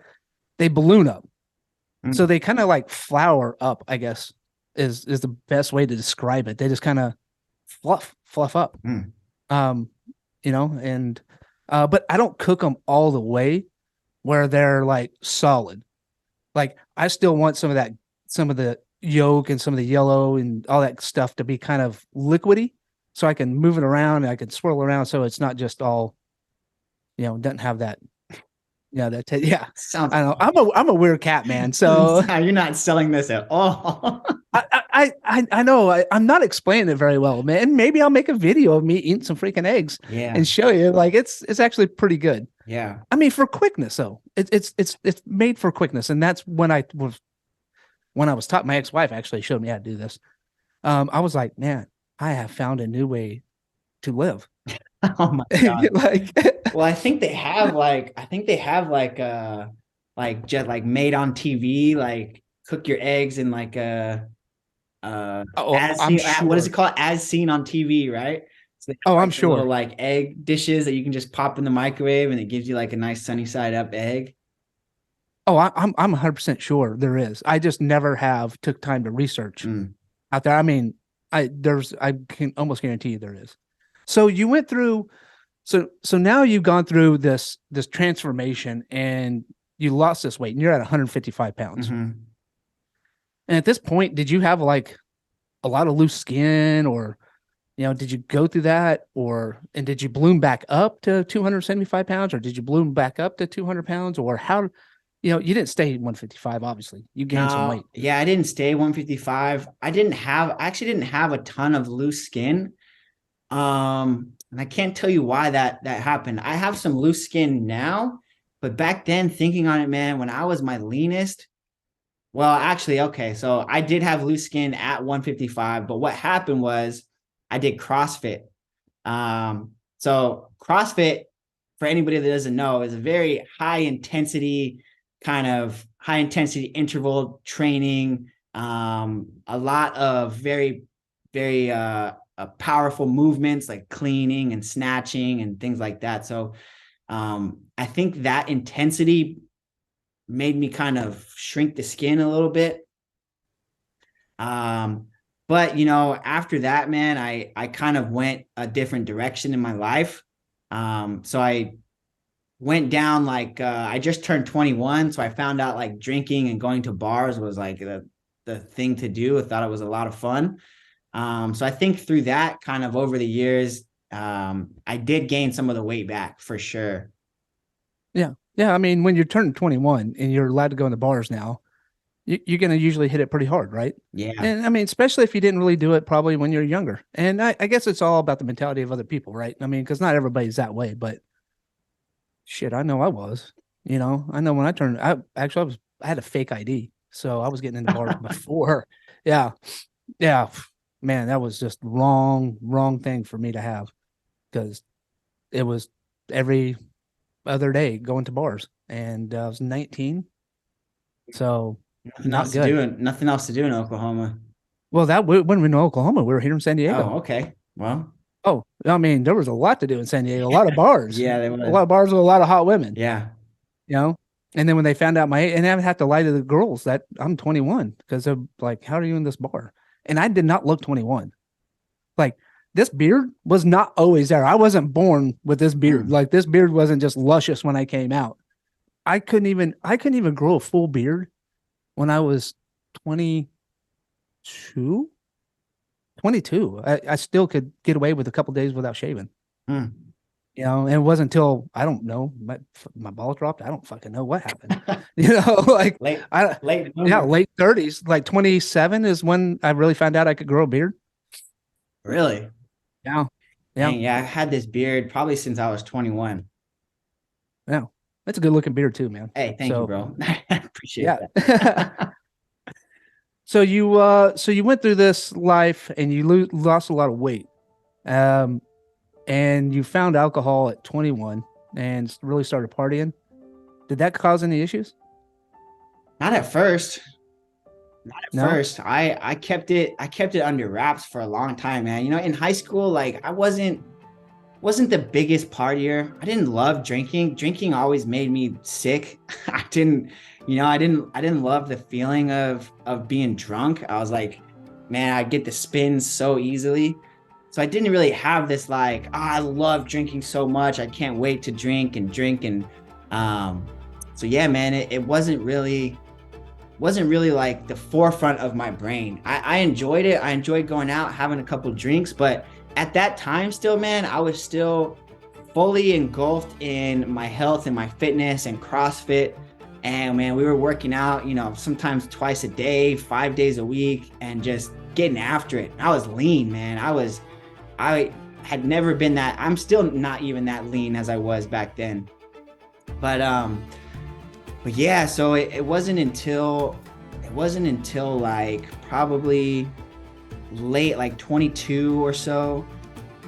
they balloon up, so Mm. they kind of like flour up. I guess is the best way to describe it. They just kind of fluff up. Mm. Um, and but I don't cook them all the way where they're like solid. Like I still want some of the yolk and some of the yellow and all that stuff to be kind of liquidy, so I can move it around and I can swirl around so it's not just all, doesn't have that. Yeah, yeah. Sounds I know. awful. I'm a weird cat, man. So You're not selling this at all. I know I'm not explaining it very well, man. Maybe I'll make a video of me eating some freaking eggs Yeah. and show you. Like it's actually pretty good. Yeah. I mean, for quickness, though, it's made for quickness, and that's when I was taught. My ex-wife actually showed me how to do this. I was like, man, I have found a new way to live. Oh my God. Like, Well, I think they have like just like made on TV, like cook your eggs in like oh, as I'm seen, what is sure. it called? As seen on TV, right? So they have Oh, I'm like the little sure. like egg dishes that you can just pop in the microwave and it gives you like a nice sunny side up egg. Oh, I'm 100% sure there is. I just never have took time to research Mm. out there. I mean, I can almost guarantee you there is. So you went through, so now you've gone through this transformation and you lost this weight and you're at 155 pounds. Mm-hmm. And at this point, did you have like a lot of loose skin or, did you go through that and did you bloom back up to 275 pounds or did you bloom back up to 200 pounds or how, you didn't stay 155, obviously you gained some weight. No, yeah, I didn't stay 155. I actually didn't have a ton of loose skin. And I can't tell you why that happened. I have some loose skin now, But back then, thinking on it, man, when I was my leanest, well, actually, okay. So I did have loose skin at 155, but what happened was I did CrossFit. So CrossFit, for anybody that doesn't know, is a very high intensity interval training. A lot of very, very powerful movements like cleaning and snatching and things like that. So I think that intensity made me kind of shrink the skin a little bit. But after that, man, I kind of went a different direction in my life. So I went down I just turned 21, so I found out like drinking and going to bars was like the thing to do. I thought it was a lot of fun. So I think through that kind of over the years, I did gain some of the weight back for sure. Yeah. Yeah. I mean, when you're turning 21 and you're allowed to go into bars now, you're going to usually hit it pretty hard, right? Yeah. And I mean, especially if you didn't really do it probably when you're younger. And I guess it's all about the mentality of other people, right? I mean, because not everybody's that way, but shit, I know I was. I know when I had a fake ID. So I was getting into bars before. Yeah. Yeah. Man, that was just wrong thing for me to have because it was every other day going to bars. And I was 19. So not good. Nothing else to do in Oklahoma. Well, when we were in Oklahoma, we were here in San Diego. Oh, okay. Well, I mean, there was a lot to do in San Diego, a lot of bars. Yeah, a lot of bars with a lot of hot women. Yeah. And then when they found out my age, and I would have to lie to the girls that I'm 21 because they're like, how are you in this bar? And I did not look 21. Like this beard was not always there. I wasn't born with this beard. Like this beard wasn't just luscious when I came out. I couldn't even grow a full beard when I was 22. I still could get away with a couple days without shaving. And it wasn't until I don't know my balls dropped. I don't fucking know what happened. Like late 30s, like 27 is when I really found out I could grow a beard. Really? Yeah. Dang, yeah. I had this beard probably since I was 21. Yeah. That's a good looking beard too, man. Hey, thank you, bro. I appreciate that. So you went through this life and you lost a lot of weight. And you found alcohol at 21 and really started partying. Did that cause any issues? Not at first. First. I kept it under wraps for a long time, man. In high school, like I wasn't the biggest partier. I didn't love drinking. Drinking always made me sick. I didn't love the feeling of being drunk. I was like, man, I get the spins so easily. So I didn't really have this like, I love drinking so much. I can't wait to drink. And so yeah, man, it wasn't really like the forefront of my brain. I enjoyed it. I enjoyed going out, having a couple drinks, but at that time still, man, I was still fully engulfed in my health and my fitness and CrossFit. And man, we were working out, sometimes twice a day, 5 days a week, and just getting after it. I was lean, man. I had never been that. I'm still not even that lean as I was back then. But yeah, so it wasn't until like probably late, like 22 or so,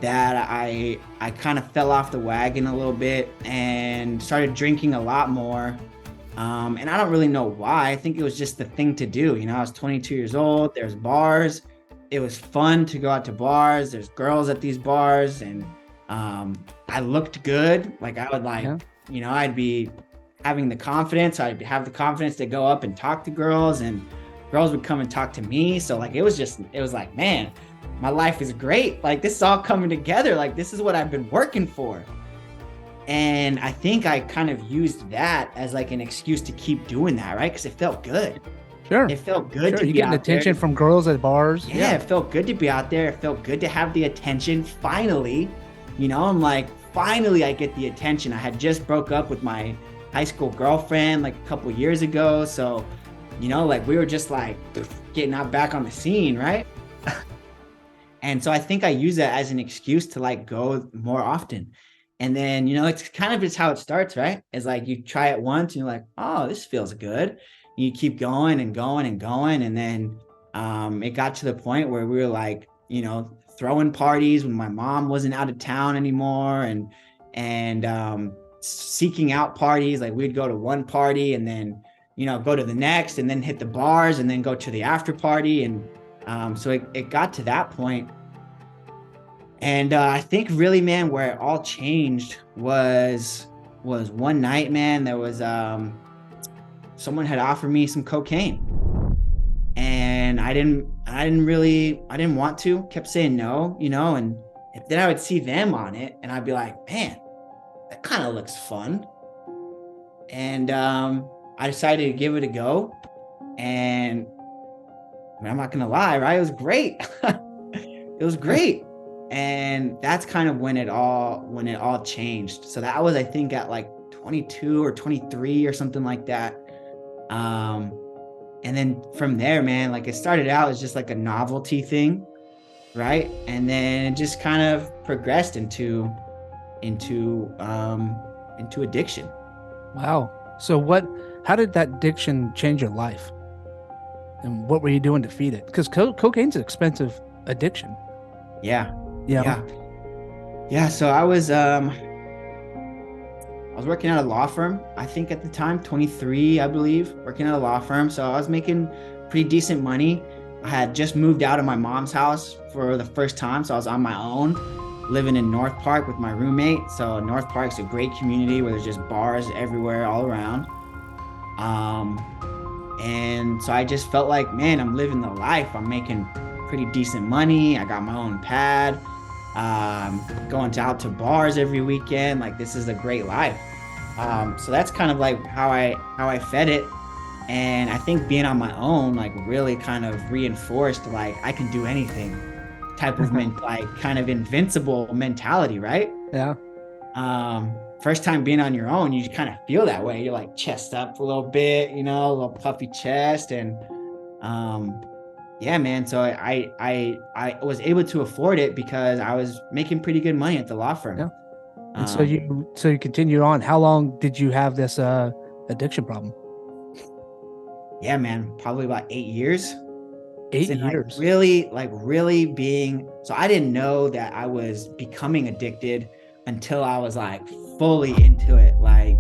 that I kind of fell off the wagon a little bit and started drinking a lot more. And I don't really know why. I think it was just the thing to do. I was 22 years old. There's bars. It was fun to go out to bars. There's girls at these bars, and I looked good. Like I would I'd be having the confidence. I'd have the confidence to go up and talk to girls, and girls would come and talk to me. So like it was like, man, my life is great. Like this is all coming together. Like this is what I've been working for. And I think I kind of used that as like an excuse to keep doing that, right? Because it felt good. Sure. It felt good to be getting attention from girls at bars. Yeah, it felt good to be out there. It felt good to have the attention. Finally, I'm like, finally I get the attention. I had just broke up with my high school girlfriend like a couple years ago. So, like we were just like getting out back on the scene, right? And so I think I use that as an excuse to like go more often. And then, it's kind of just how it starts, right? It's like you try it once and you're like, oh, this feels good. You keep going and going and going. And then it got to the point where we were like, throwing parties when my mom wasn't out of town anymore, and seeking out parties. Like we'd go to one party and then, go to the next and then hit the bars and then go to the after party. And so it got to that point. And I think really, man, where it all changed was one night, man. There was someone had offered me some cocaine, and I didn't want to. Kept saying no, and then I would see them on it, and I'd be like, man, that kind of looks fun. And I decided to give it a go, and I'm not gonna lie, right? It was great. It was great. And that's kind of when it all changed. So that was, I think, at like 22 or 23 or something like that. And then from there, man, like it started out as just like a novelty thing, right? And then it just kind of progressed into addiction. Wow. So how did that addiction change your life? And what were you doing to feed it? Because cocaine's an expensive addiction. Yeah. Yeah. So I was working at a law firm, I think at the time, 23, I believe, working at a law firm. So I was making pretty decent money. I had just moved out of my mom's house for the first time. So I was on my own, living in North Park with my roommate. So North Park's a great community where there's just bars everywhere all around. And so I just felt like, man, I'm living the life. I'm making pretty decent money. I got my own pad. Going out to bars every weekend. Like, this is a great life. So that's kind of like how I fed it. And I think being on my own, like, really kind of reinforced, like, I can do anything type of like kind of invincible mentality, right? Yeah. First time being on your own, you kind of feel that way. You're like chest up a little bit, a little puffy chest. And yeah, man. So I was able to afford it because I was making pretty good money at the law firm. Yeah. And so you continued on. How long did you have this addiction problem? Yeah, man, probably about 8 years. 8 years. Really being, so I didn't know that I was becoming addicted until I was like fully into it. Like,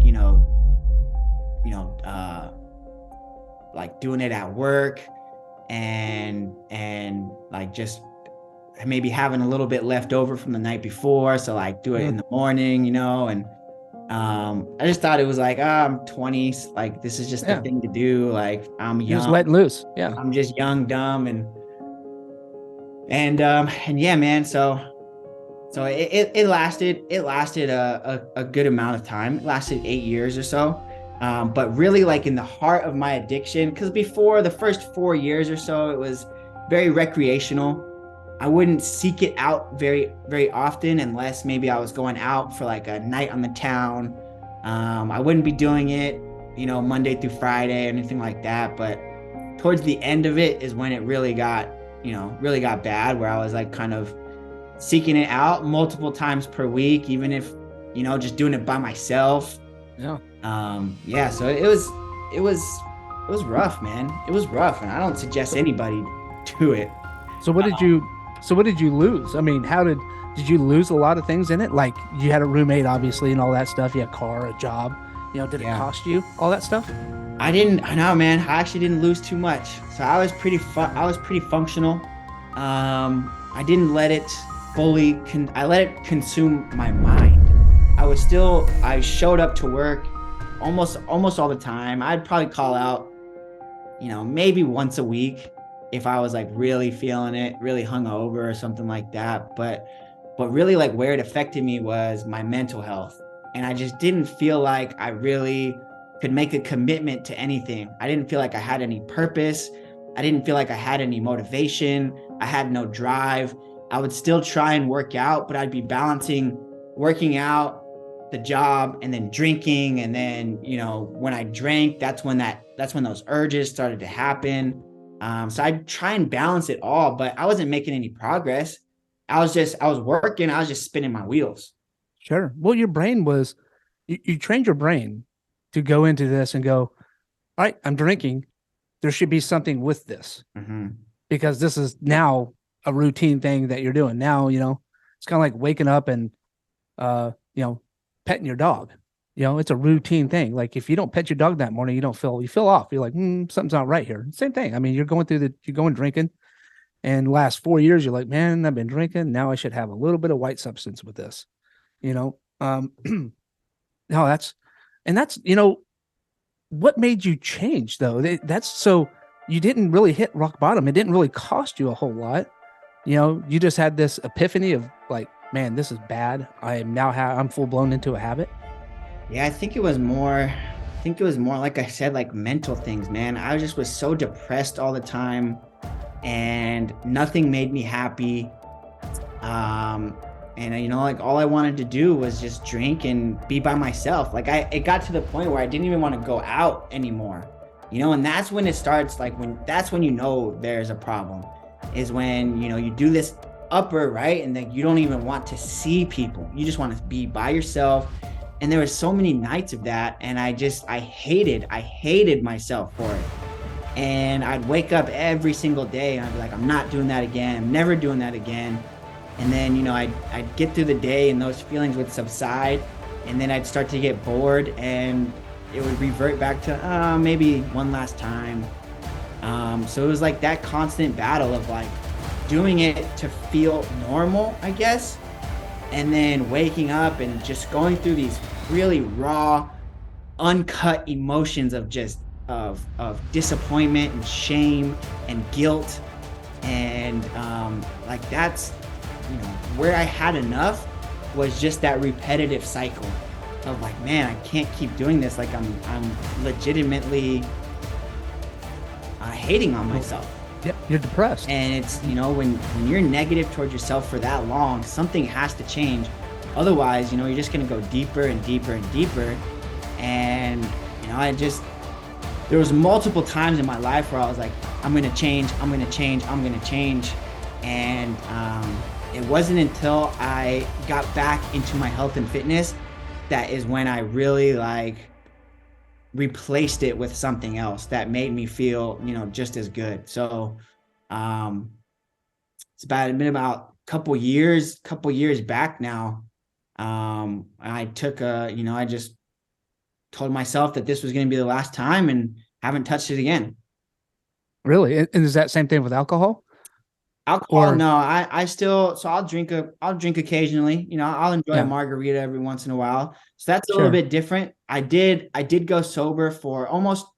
like doing it at work and like just maybe having a little bit left over from the night before. So like do it in the morning, and I just thought it was like, I'm 20, like this is just the thing to do. Like I'm young. Just letting loose. Yeah. I'm just young, dumb, and yeah, man. So it lasted a good amount of time. It lasted 8 years or so. But really, like in the heart of my addiction, because before the first 4 years or so, it was very recreational. I wouldn't seek it out very, very often unless maybe I was going out for like a night on the town. I wouldn't be doing it, Monday through Friday or anything like that. But towards the end of it is when it really got bad, where I was like kind of seeking it out multiple times per week, even if, just doing it by myself. Yeah. So it was rough, man. It was rough, and I don't suggest anybody do it. So what did you lose? I mean, did you lose a lot of things in it? Like you had a roommate, obviously, and all that stuff. You had a car, a job, did it cost you all that stuff? I know, man. I actually didn't lose too much. So I was pretty functional. I didn't let it fully, I let it consume my mind. I showed up to work almost all the time. I'd probably call out, maybe once a week if I was like really feeling it, really hungover or something like that. But really, like, where it affected me was my mental health. And I just didn't feel like I really could make a commitment to anything. I didn't feel like I had any purpose. I didn't feel like I had any motivation. I had no drive. I would still try and work out, but I'd be balancing working out, the job, and then drinking. And then, when I drank, that's when those urges started to happen. So I'd try and balance it all, but I wasn't making any progress. I was working. I was just spinning my wheels. Sure. Well, your brain was, you trained your brain to go into this and go, all right, I'm drinking. There should be something with this because this is now a routine thing that you're doing. Now, it's kind of like waking up and, petting your dog. It's a routine thing. Like if you don't pet your dog that morning, you feel off. You're like, something's not right here. Same thing. I mean, you're going drinking, and last 4 years, you're like, man, I've been drinking. Now I should have a little bit of white substance with this, no, that's what made you change though? That's so you didn't really hit rock bottom. It didn't really cost you a whole lot. You just had this epiphany of like, man, this is bad. I'm full blown into a habit. Yeah, I think it was more, like I said, like mental things, man. I just was so depressed all the time and nothing made me happy. And like all I wanted to do was just drink and be by myself. Like it got to the point where I didn't even want to go out anymore, and that's when it starts, that's when there's a problem, is when, you do this upper, right? And then you don't even want to see people. You just want to be by yourself. And there were so many nights of that. And I hated myself for it. And I'd wake up every single day and I'd be like, I'm not doing that again. I'm never doing that again. And then, I'd get through the day and those feelings would subside. And then I'd start to get bored and it would revert back to maybe one last time. So it was like that constant battle of like doing it to feel normal, I guess. And then waking up and just going through these really raw, uncut emotions of just of disappointment and shame and guilt. And like that's, where I had enough was just that repetitive cycle of like, man, I can't keep doing this. Like I'm legitimately hating on myself. Yep, you're depressed. And it's, when you're negative towards yourself for that long, something has to change. Otherwise, you're just going to go deeper and deeper and deeper. And, there was multiple times in my life where I was like, I'm going to change. And it wasn't until I got back into my health and fitness that is when I really replaced it with something else that made me feel, just as good. So it's been about a couple years back now. I took I just told myself that this was going to be the last time and haven't touched it again. Really? And is that same thing with alcohol? Alcohol? No, I still, so I'll drink occasionally, I'll enjoy a margarita every once in a while. So that's a little bit different. I did go sober for almost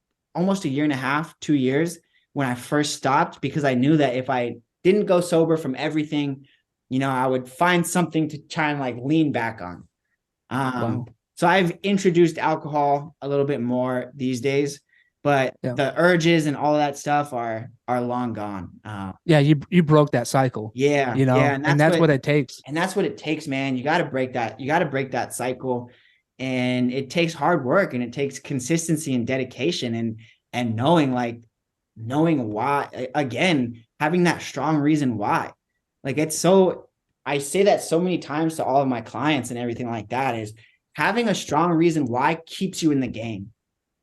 a year and a half, 2 years when I first stopped, because I knew that if I didn't go sober from everything, I would find something to try and lean back on. Wow. So I've introduced alcohol a little bit more these days, but the urges and all of that stuff are long gone. You broke that cycle. Yeah. And that's what it takes. And that's what it takes, man. You got to break that cycle, and it takes hard work, and it takes consistency and dedication, and knowing why, again, having that strong reason why. I say that so many times to all of my clients and everything like that, is having a strong reason why keeps you in the game.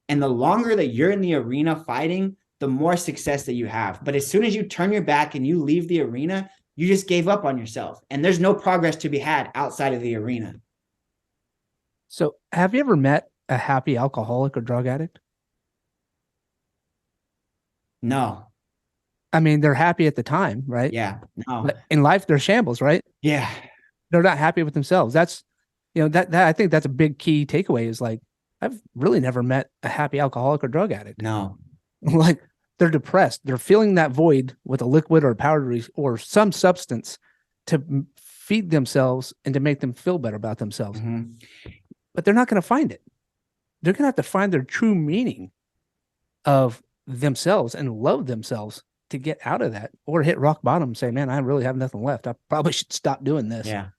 And the longer that you're in the arena fighting, the more success that you have. But as soon as you turn your back and you leave the arena, you just gave up on yourself, and there's no progress to be had outside of the arena. So have you ever met a happy alcoholic or drug addict? No. I mean, they're happy at the time, right? Yeah. No. But in life, they're shambles, right? Yeah. They're not happy with themselves. That's, that I think that's a big key takeaway, is I've really never met a happy alcoholic or drug addict. No. They're depressed. They're filling that void with a liquid or a powder or some substance to feed themselves and to make them feel better about themselves. Mm-hmm. But they're not going to find it. They're going to have to find their true meaning of themselves and love themselves to get out of that, or hit rock bottom and say, man, I really have nothing left. I probably should stop doing this. Yeah.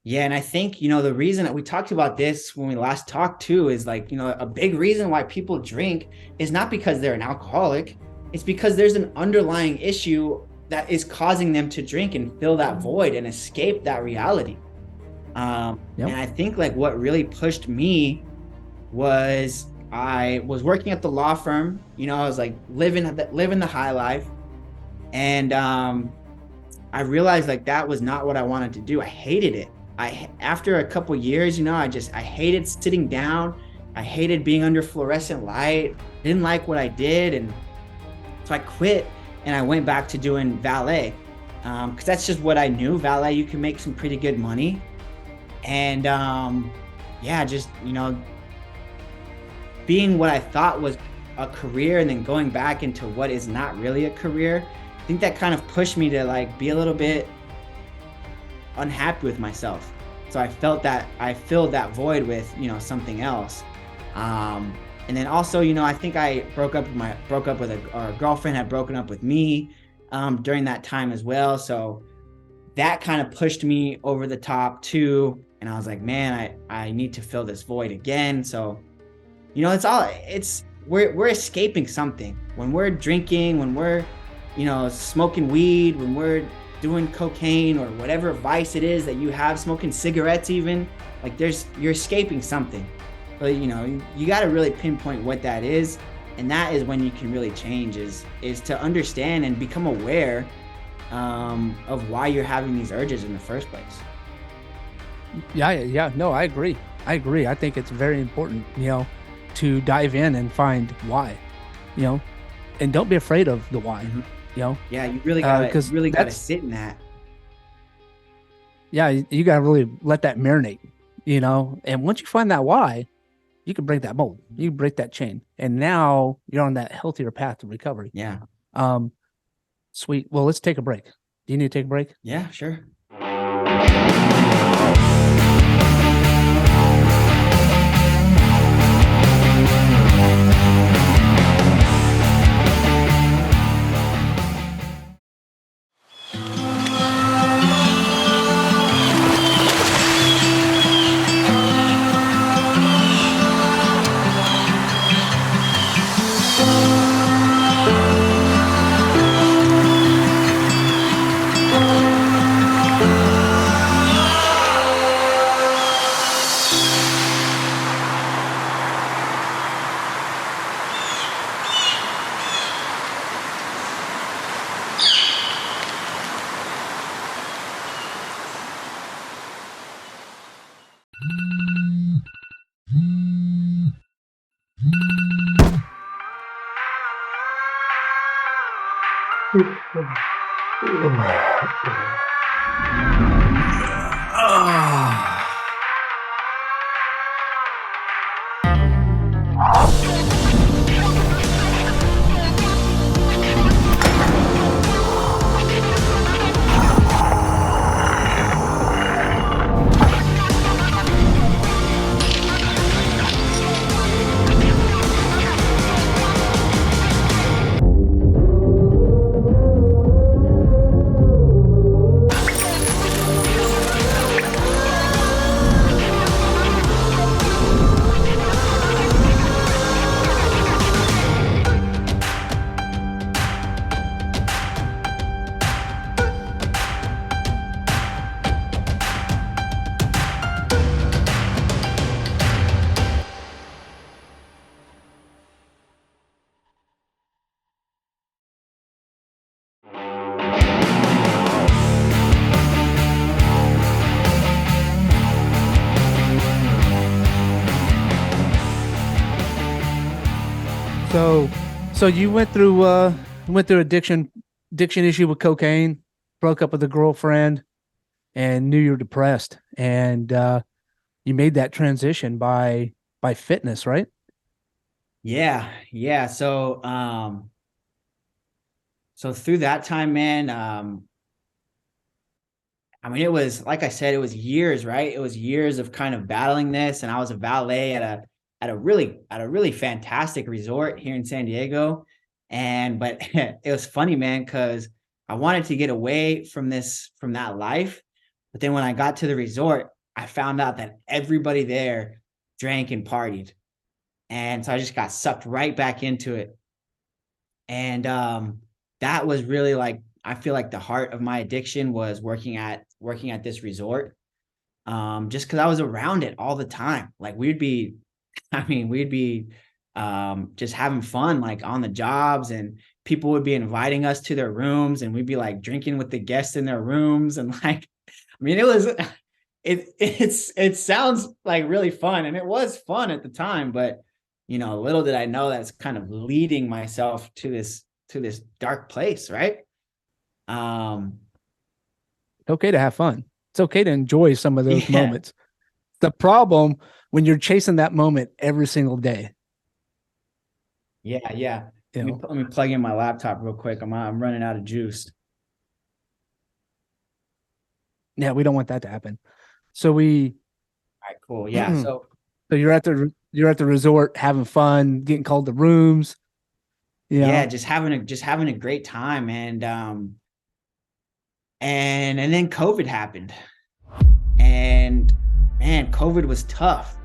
Yeah. And I think, the reason that we talked about this when we last talked too is a big reason why people drink is not because they're an alcoholic. It's because there's an underlying issue that is causing them to drink and fill that void and escape that reality. Yep. And I think like what really pushed me was I was working at the law firm. You know, I was like living the high life, and I realized like that was not what I wanted to do. I hated it. After a couple years, you know, I hated sitting down. I hated being under fluorescent light. Didn't like what I did, and so I quit and I went back to doing valet, because that's just what I knew. Valet, you can make some pretty good money, and yeah, just you know, being what I thought was a career and then going back into what is not really a career. I think that kind of pushed me to like be a little bit unhappy with myself. So I filled that void with, you know, something else. And then also, you know, I think I broke up with our girlfriend had broken up with me during that time as well. So that kind of pushed me over the top too. And I was like, man, I need to fill this void again. So, you know, we're escaping something when we're drinking, when we're, you know, smoking weed, when we're doing cocaine or whatever vice it is that you have, smoking cigarettes even, like you're escaping something. But you know, you got to really pinpoint what that is, and that is when you can really change, is to understand and become aware of why you're having these urges in the first place. Yeah, no, I agree. I think it's very important, you know, to dive in and find why, you know, and don't be afraid of the why. Mm-hmm. You know, yeah, you really gotta sit in that. Yeah, you gotta really let that marinate, you know, and once you find that why, you can break that mold, you can break that chain, and now you're on that healthier path to recovery. Yeah. Sweet. Well, let's take a break. Do you need to take a break? Yeah, sure. So you went through addiction issue with cocaine, broke up with a girlfriend, and knew you were depressed, and you made that transition by fitness, right? Yeah. So through that time, man, I mean, it was, like I said, it was years, right? It was years of kind of battling this. And I was a valet at a really fantastic resort here in San Diego. But it was funny, man, because I wanted to get away from that life. But then when I got to the resort, I found out that everybody there drank and partied. And so I just got sucked right back into it. And that was really like, I feel like the heart of my addiction was working at this resort. just because I was around it all the time. Like we'd be just having fun, like on the jobs, and people would be inviting us to their rooms, and we'd be like drinking with the guests in their rooms. And like, I mean, it sounds like really fun, and it was fun at the time, but little did I know that's kind of leading myself to this dark place, right? It's okay to have fun. It's okay to enjoy some of those Yeah. moments. The problem when you're chasing that moment every single day. Yeah. You know? Let me plug in my laptop real quick. I'm running out of juice. Yeah, we don't want that to happen. So All right, cool. Yeah. So you're at the resort having fun, getting called to rooms. yeah, just having a great time. And then COVID happened. And man, COVID was tough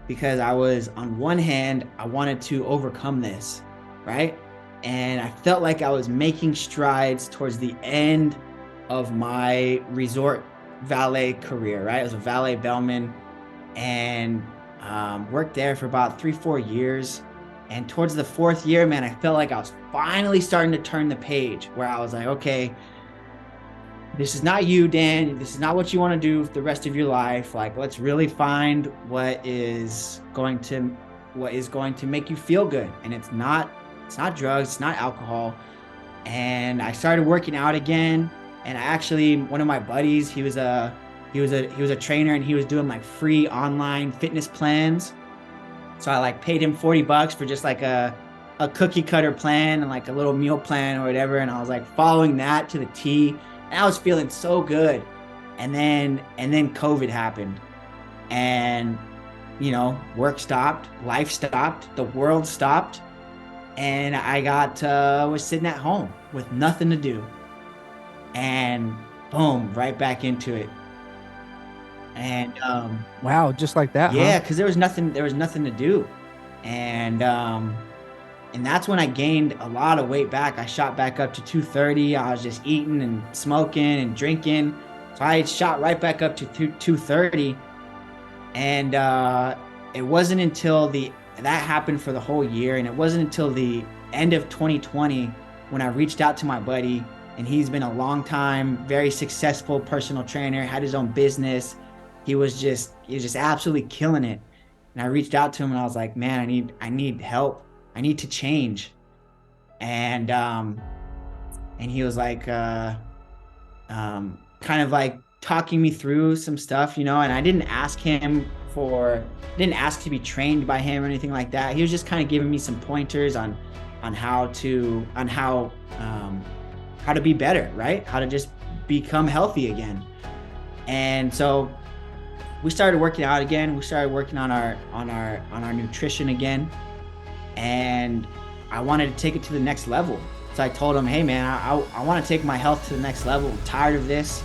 because I was, on one hand, I wanted to overcome this, right? And I felt like I was making strides towards the end of my resort valet career, right? I was a valet bellman, and worked there for about 3-4 years. And towards the 4th year, man, I felt like I was finally starting to turn the page, where I was like, okay, this is not you, Dan. This is not what you want to do for the rest of your life. Like, let's really find what is going to make you feel good. And it's not drugs, it's not alcohol. And I started working out again. And I actually, one of my buddies, he was a trainer, and he was doing like free online fitness plans. So I like paid him $40 for just like a cookie cutter plan and like a little meal plan or whatever. And I was like following that to the T. And I was feeling so good. And then COVID happened. And, work stopped, life stopped, the world stopped. And I was sitting at home with nothing to do. And boom, right back into it. And wow, just like that. Yeah, because there was nothing to do. And that's when I gained a lot of weight back. I shot back up to 230. I was just eating and smoking and drinking. So I shot right back up to 230. And it wasn't until that happened for the whole year. And it wasn't until the end of 2020 when I reached out to my buddy, and he's been a long time, very successful personal trainer, had his own business. He was just absolutely killing it. And I reached out to him, and I was like, man, I need help. I need to change. And he was like, kind of like talking me through some stuff, and I didn't ask to be trained by him or anything like that. He was just kind of giving me some pointers on how to be better, right? How to just become healthy again. And so we started working out again. We started working on our nutrition again. And I wanted to take it to the next level. So I told him, hey man, I want to take my health to the next level. I'm tired of this.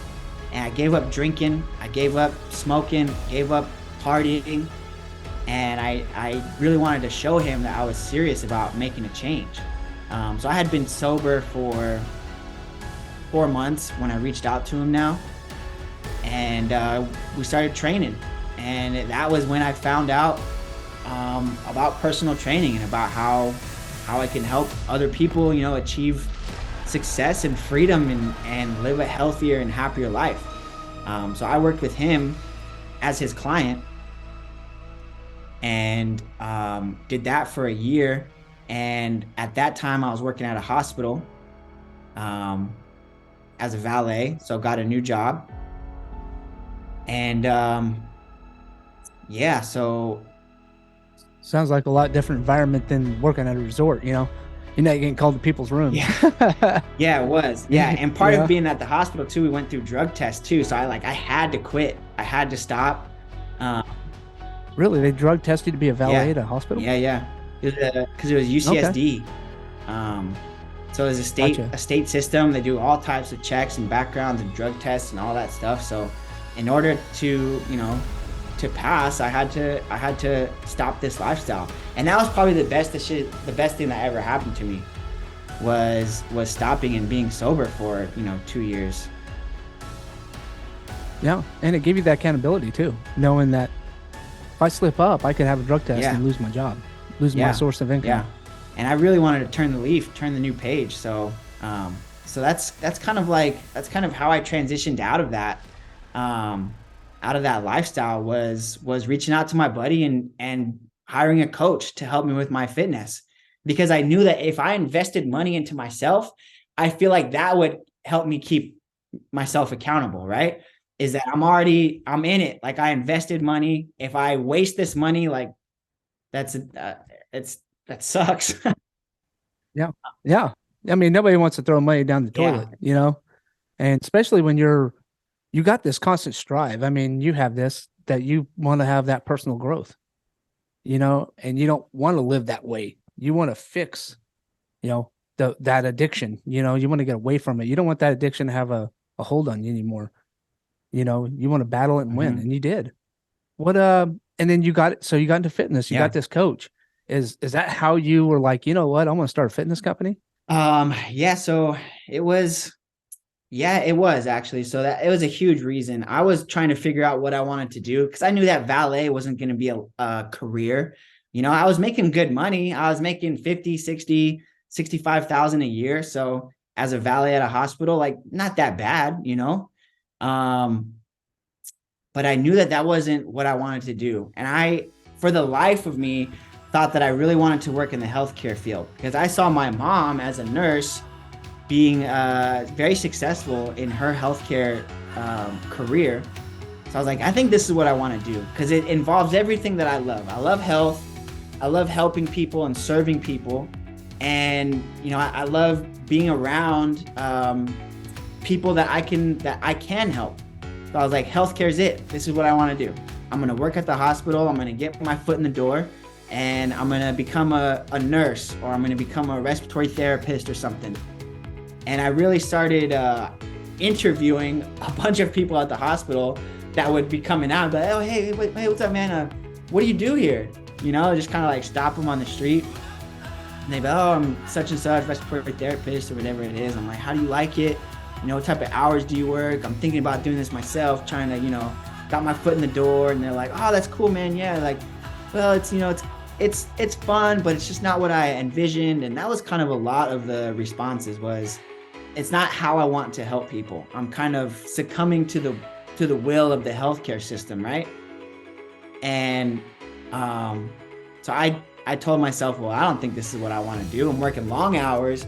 And I gave up drinking. I gave up smoking, gave up partying. And I really wanted to show him that I was serious about making a change. So I had been sober for 4 months when I reached out to him now. And we started training. And that was when I found out about personal training and about how I can help other people, achieve success and freedom and live a healthier and happier life. So I worked with him as his client, and did that for a year. And at that time I was working at a hospital as a valet, so got a new job. And so sounds like a lot different environment than working at a resort. You're not getting called to people's rooms. Yeah, it was. Yeah, and part of being at the hospital too, we went through drug tests too. So I had to quit. I had to stop. Really, they drug tested you to be a valet at a hospital? Yeah. Because it was UCSD. Okay. So it's a state system. They do all types of checks and backgrounds and drug tests and all that stuff. So in order to pass, I had to stop this lifestyle. And that was probably the best thing that ever happened to me was stopping and being sober for 2 years. Yeah. And it gave you that accountability too, knowing that if I slip up, I could have a drug test Yeah. and lose my job, lose my Yeah. source of income. Yeah. And I really wanted to turn the leaf, turn the new page. So that's kind of how I transitioned out of that, lifestyle was reaching out to my buddy and hiring a coach to help me with my fitness, because I knew that if I invested money into myself, I feel like that would help me keep myself accountable, right? Is that I'm in it. Like, I invested money. If I waste this money, like, that's that sucks. Yeah. Yeah. I mean, nobody wants to throw money down the toilet, and especially when you got this constant strive. I mean, you have this that you want to have that personal growth, and you don't want to live that way. You want to fix, that addiction, you want to get away from it. You don't want that addiction to have a hold on you anymore. You want to battle it and win. And you did. And then you got into fitness. You got this coach. Is that how you were like, you know what? I'm going to start a fitness company? Yeah. So it was actually. So that it was a huge reason. I was trying to figure out what I wanted to do, because I knew that valet wasn't going to be a career. I was making good money. I was making 50, 60, 65,000 a year. So as a valet at a hospital, like, not that bad, but I knew that wasn't what I wanted to do. And I, for the life of me, thought that I really wanted to work in the healthcare field, because I saw my mom as a nurse being very successful in her healthcare career. So I was like, I think this is what I want to do, because it involves everything that I love. I love health. I love helping people and serving people. And, I love being around people that I can help. So I was like, healthcare is it. This is what I want to do. I'm going to work at the hospital. I'm going to get my foot in the door, and I'm going to become a nurse, or I'm going to become a respiratory therapist or something. And I really started interviewing a bunch of people at the hospital that would be coming out, but, oh, hey, what's up, man? What do you do here? Just kind of like stop them on the street. And they'd be, oh, I'm such and such respiratory therapist or whatever it is. I'm like, how do you like it? What type of hours do you work? I'm thinking about doing this myself, trying to, got my foot in the door. And they're like, oh, that's cool, man. Yeah. Like, well, it's, it's fun, but it's just not what I envisioned. And that was kind of a lot of the responses was, it's not how I want to help people. I'm kind of succumbing to the will of the healthcare system, right? And so I told myself, well, I don't think this is what I want to do. I'm working long hours.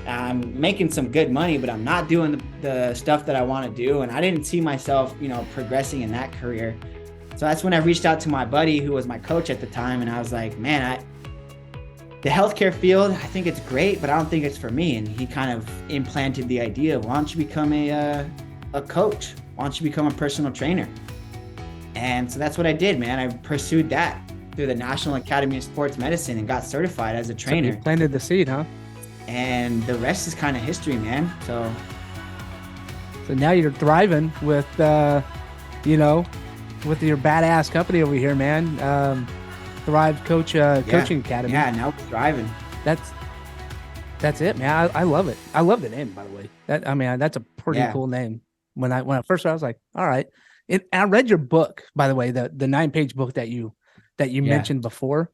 I'm making some good money, but I'm not doing the stuff that I want to do. And I didn't see myself, progressing in that career. So that's when I reached out to my buddy, who was my coach at the time. And I was like, man, the healthcare field, I think it's great, but I don't think it's for me. And he kind of implanted the idea, why don't you become a coach? Why don't you become a personal trainer? And so that's what I did, man. I pursued that through the National Academy of Sports Medicine and got certified as a trainer. So you planted the seed, huh? And the rest is kind of history, man. So now you're thriving with, with your badass company over here, man. Thrive Coaching Academy. Yeah, now we're thriving. That's it, man. I love it. I love the name, by the way. That's a pretty cool name. When I first started, I was like, all right. And I read your book, by the way, the 9-page book that you mentioned before.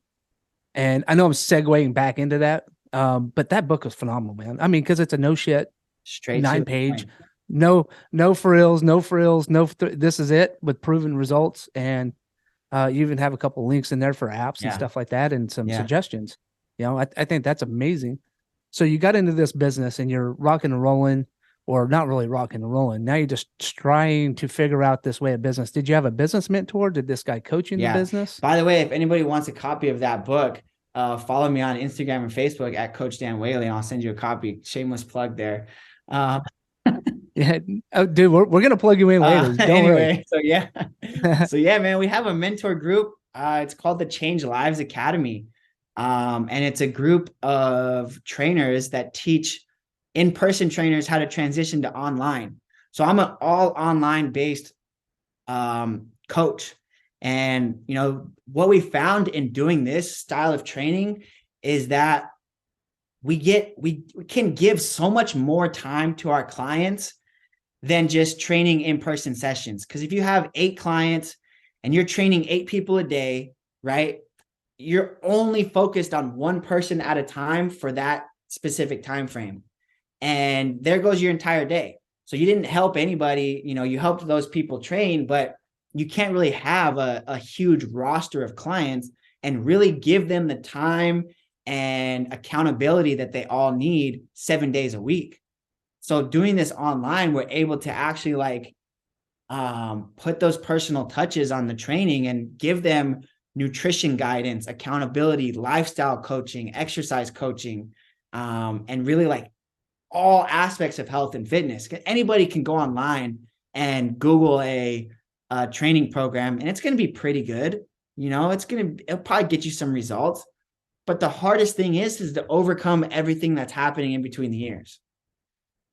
And I know I'm segueing back into that. But that book was phenomenal, man. I mean, because it's a no shit, straight 9-page, no frills, this is it with proven results. And you even have a couple links in there for apps and stuff like that, and some suggestions. I think that's amazing. So you got into this business and you're rocking and rolling, or not really rocking and rolling. Now you're just trying to figure out this way of business. Did you have a business mentor? Did this guy coach you in the business? By the way, if anybody wants a copy of that book, follow me on Instagram and Facebook at Coach Dan Whaley, and I'll send you a copy. Shameless plug there. Yeah, oh, dude, we're gonna plug you in later. Don't worry. So yeah, man, we have a mentor group. It's called the Change Lives Academy, and it's a group of trainers that teach in-person trainers how to transition to online. So I'm an all online based coach. And, what we found in doing this style of training is that we can give so much more time to our clients than just training in-person sessions. Because if you have 8 clients and you're training 8 people a day, right? You're only focused on one person at a time for that specific time frame. And there goes your entire day. So you didn't help anybody, you helped those people train, but you can't really have a huge roster of clients and really give them the time and accountability that they all need 7 days a week. So doing this online, we're able to actually put those personal touches on the training and give them nutrition guidance, accountability, lifestyle coaching, exercise coaching, and really all aspects of health and fitness. Anybody can go online and Google a training program, and it's going to be pretty good. It'll probably get you some results. But the hardest thing is to overcome everything that's happening in between the ears.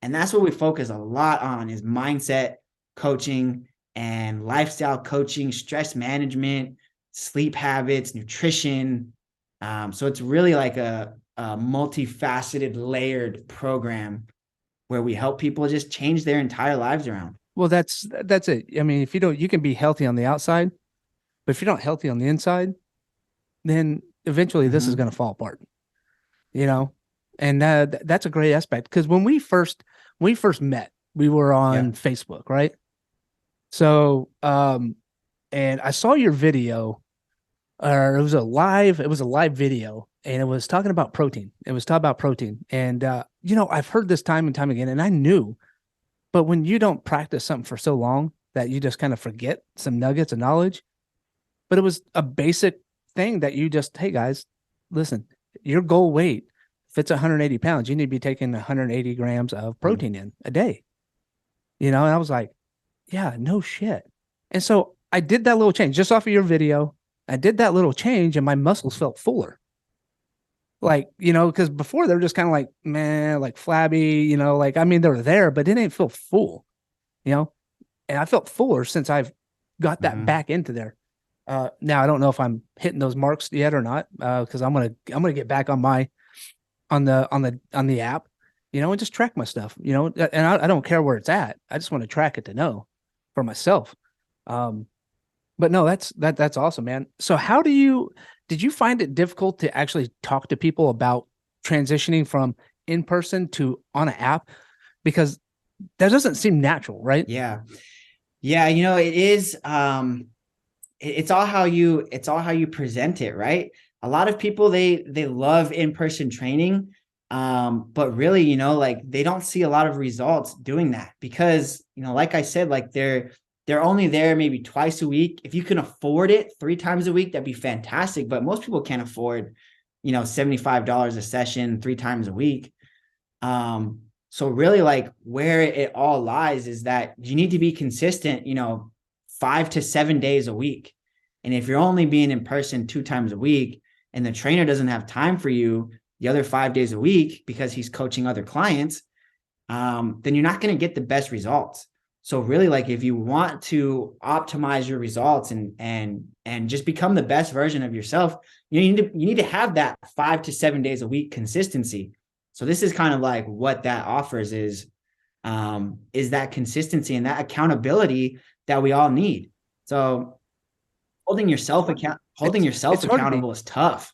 And that's what we focus a lot on is mindset coaching and lifestyle coaching, stress management, sleep habits, nutrition. So it's really like a multifaceted, layered program where we help people just change their entire lives around. Well, that's it. I mean, if you can be healthy on the outside, but if you're not healthy on the inside, then eventually this is going to fall apart, and that's a great aspect. Because when we first met, we were on Facebook, right? So, and I saw your video, or it was a live video, and it was talking about protein. And, I've heard this time and time again, and I knew, but when you don't practice something for so long that you just kind of forget some nuggets of knowledge, but it was a basic thing that you just, hey guys, listen, your goal weight, if it's 180 pounds, you need to be taking 180 grams of protein in a day, and I was like, yeah, no shit. And so I did that little change just off of your video. I did that little change and my muscles felt fuller. Because before they were just kind of like, man, like flabby, they were there, but it didn't feel full, and I felt fuller since I've got that back into there. Now I don't know if I'm hitting those marks yet or not, because I'm gonna get back on the app, and just track my stuff, and I don't care where it's at. I just want to track it to know for myself. But no, that's awesome, man. So did you find it difficult to actually talk to people about transitioning from in person to on an app? Because that doesn't seem natural, right? Yeah. It is. It's all how you present it, right? A lot of people, they love in-person training, but really, they don't see a lot of results doing that because, like I said, they're only there maybe twice a week. If you can afford it 3 times a week, that'd be fantastic. But most people can't afford, $75 a session 3 times a week. So really where it all lies is that you need to be consistent, 5 to 7 days a week. And if you're only being in person 2 times a week and the trainer doesn't have time for you the other 5 days a week because he's coaching other clients, then you're not going to get the best results. So really if you want to optimize your results and just become the best version of yourself, you need to have that 5 to 7 days a week consistency. So this is kind of what that offers is that consistency and that accountability that we all need. So holding yourself accountable is tough.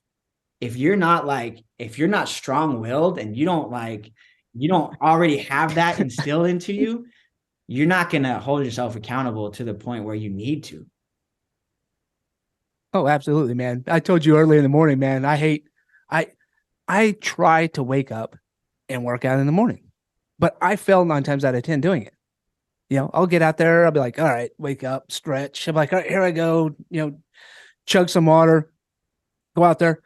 If you're not strong-willed and you don't already have that instilled into you, you're not going to hold yourself accountable to the point where you need to. Oh, absolutely, man. I told you earlier in the morning, man, I try to wake up and work out in the morning, but I fail 9 times out of 10 doing it. I'll get out there. I'll be like, all right, wake up, stretch. I'm like, all right, here I go, chug some water, go out there.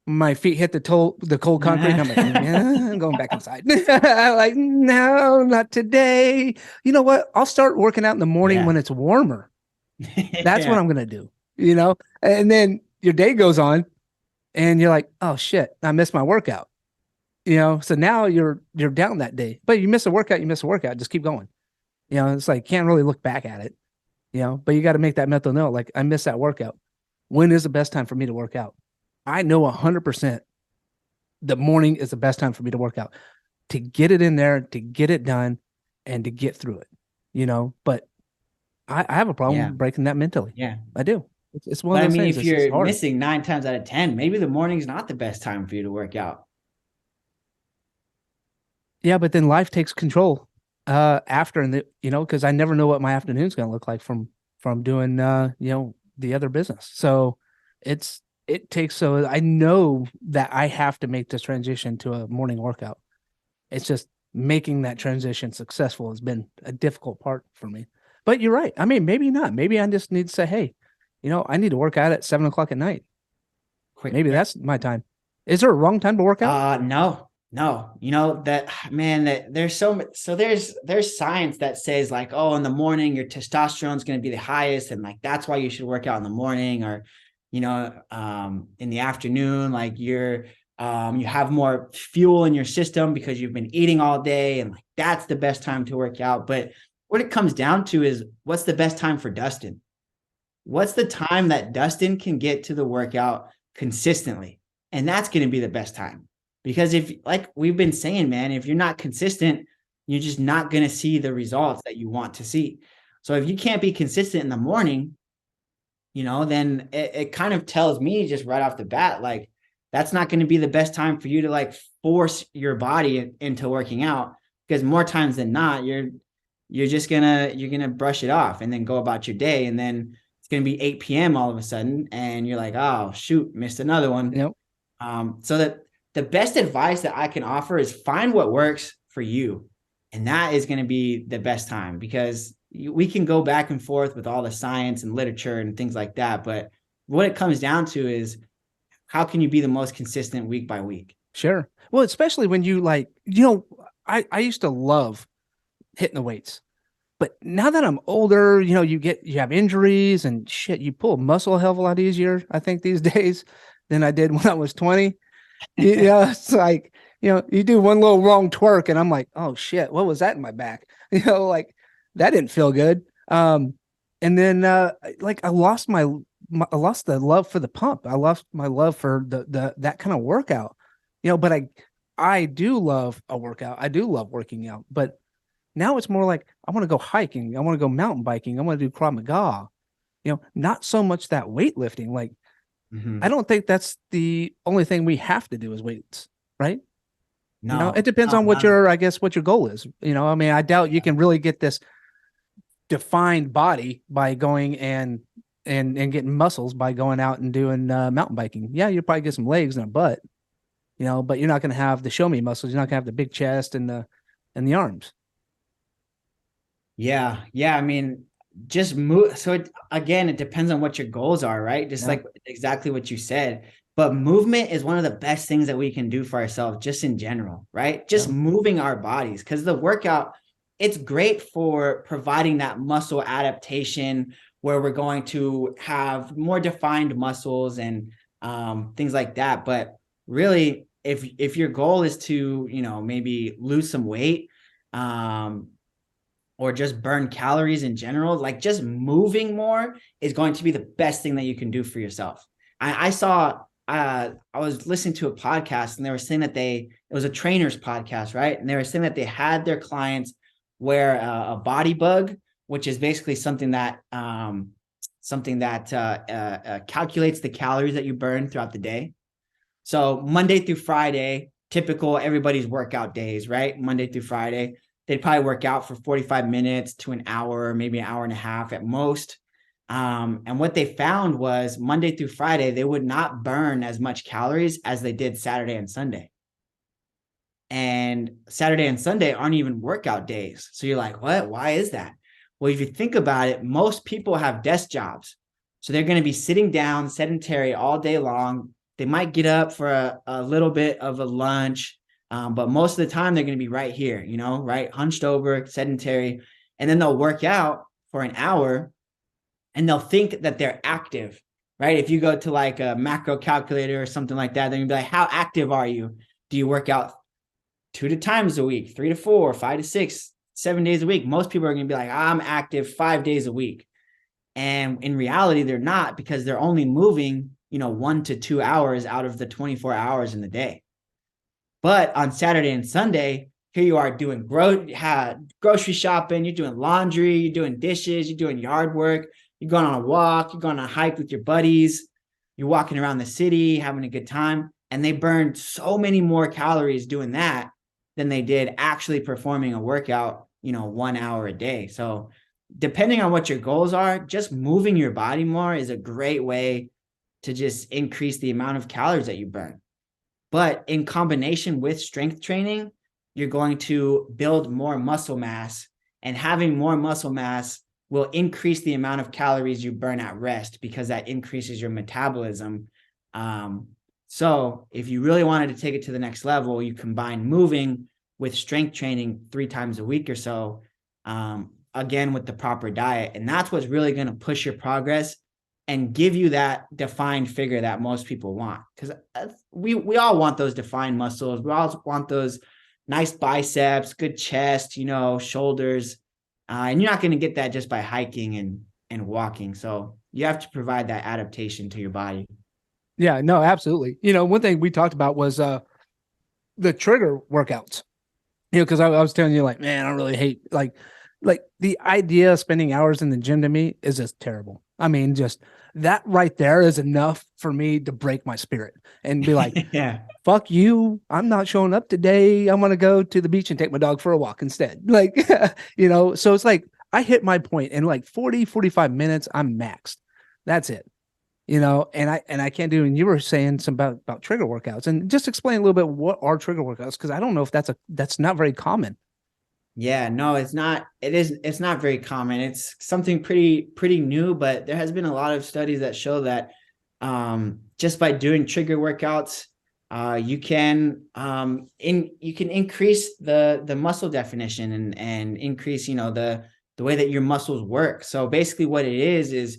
My feet hit the cold concrete. I'm like, I'm going back inside. I'm like, no, not today. You know what? I'll start working out in the morning when it's warmer. That's what I'm going to do, and then your day goes on and you're like, oh shit, I missed my workout, so now you're down that day, but you miss a workout, just keep going. It's like, can't really look back at it, but you got to make that mental note. Like, I missed that workout. When is the best time for me to work out? I know 100% the morning is the best time for me to work out, to get it in there, to get it done, and to get through it. but I have a Yeah. problem breaking that mentally. Yeah. I do. It's one of But I those mean, things. if It's you're hard. missing 9 times out of 10, maybe the morning's not the best time for you to work out. Yeah, but then life takes control after, and because I never know what my afternoon's going to look like from doing the other business. So so I know that I have to make this transition to a morning workout. It's just making that transition successful has been a difficult part for me. But you're right. I mean, maybe not. Maybe I just need to say, hey, I need to work out at 7 o'clock at night. Quick. Maybe that's my time. Is there a wrong time to work out? No, no. You know that, man, that there's science that says like, oh, in the morning your testosterone is going to be the highest, and like that's why you should work out in the morning, or in the afternoon, like you have more fuel in your system because you've been eating all day, and like that's the best time to work out. But what it comes down to is, what's the best time for Dustin? What's the time that Dustin can get to the workout consistently? And that's going to be the best time. Because if, like we've been saying, man, if you're not consistent, you're just not going to see the results that you want to see. So if you can't be consistent in the morning, then it kind of tells me just right off the bat, like that's not going to be the best time for you to like force your body into working out, because more times than not, you're gonna brush it off and then go about your day, and then it's gonna be 8 p.m. all of a sudden, and you're like, oh shoot, missed another one. Yep. So that the best advice that I can offer is find what works for you, and that is going to be the best time, because we can go back and forth with all the science and literature and things like that, but what it comes down to is, how can you be the most consistent week by week? Sure. Well, especially when you I used to love hitting the weights. But now that I'm older, you have injuries and shit. You pull muscle a hell of a lot easier, I think, these days than I did when I was 20. It's like, you do one little wrong twerk and I'm like, oh shit, what was that in my back? Like that didn't feel good. And then like I lost I lost the love for the pump. I lost my love for the that kind of workout. But I do love a workout. I do love working out, but now it's more like I want to go hiking. I want to go mountain biking. I want to do Krav Maga. Not so much that weightlifting. Like, I don't think that's the only thing we have to do is weights, right? No, it depends on what I guess what your goal is. I mean, I doubt you can really get this defined body by going and getting muscles by going out and doing mountain biking. Yeah, you'll probably get some legs and a butt, but you're not going to have the show me muscles. You're not going to have the big chest and the arms. Yeah. Yeah. I mean, just move. So it depends on what your goals are, right? Just like exactly what you said. But movement is one of the best things that we can do for ourselves, just in general, right? Just moving our bodies, because the workout, it's great for providing that muscle adaptation where we're going to have more defined muscles and things like that. But really, if your goal is to, maybe lose some weight, or just burn calories in general, like just moving more is going to be the best thing that you can do for yourself. I was listening to a podcast, and they were saying that it was a trainer's podcast, right? And they were saying that they had their clients wear a body bug, which is basically something that calculates the calories that you burn throughout the day. So Monday through Friday, typical everybody's workout days, right? Monday through Friday, they'd probably work out for 45 minutes to an hour, maybe an hour and a half at most. And what they found was Monday through Friday, they would not burn as much calories as they did Saturday and Sunday. And Saturday and Sunday aren't even workout days. So you're like, what? Why is that? Well, if you think about it, most people have desk jobs. So they're going to be sitting down, sedentary all day long. They might get up for a little bit of a lunch, but most of the time they're going to be right here, right? Hunched over, sedentary. And then they'll work out for an hour and they'll think that they're active, right? If you go to like a macro calculator or something like that, then you'll be like, how active are you? Do you work out 2 times a week, 3 to 4, 5 to 6, 7 days a week? Most people are going to be like, I'm active 5 days a week. And in reality, they're not, because they're only moving, 1 to 2 hours out of the 24 hours in the day. But on Saturday and Sunday, here you are doing grocery shopping, you're doing laundry, you're doing dishes, you're doing yard work, you're going on a walk, you're going on a hike with your buddies, you're walking around the city, having a good time. And they burned so many more calories doing that than they did actually performing a workout, 1 hour a day. So depending on what your goals are, just moving your body more is a great way to just increase the amount of calories that you burn. But in combination with strength training, you're going to build more muscle mass, and having more muscle mass will increase the amount of calories you burn at rest because that increases your metabolism. So if you really wanted to take it to the next level, you combine moving with strength training 3 times a week or so, again, with the proper diet. And that's what's really going to push your progress and give you that defined figure that most people want. Because we all want those defined muscles. We all want those nice biceps, good chest, shoulders. And you're not going to get that just by hiking and walking. So you have to provide that adaptation to your body. Yeah, no, absolutely. One thing we talked about was the trigger workouts. Because I was telling you, like, man, I really hate like the idea of spending hours in the gym to me is just terrible. I mean, just that right there is enough for me to break my spirit and be like, yeah, fuck you. I'm not showing up today. I'm going to go to the beach and take my dog for a walk instead. Like, so it's like I hit my point in like 40, 45 minutes. I'm maxed. That's it. And I can't do, and you were saying some about trigger workouts, and just explain a little bit what are trigger workouts, because I don't know if that's not very common. Yeah, no, it's not. It's not very common. It's something pretty new, but there has been a lot of studies that show that just by doing trigger workouts, you can increase the muscle definition and increase the way that your muscles work. So basically what it is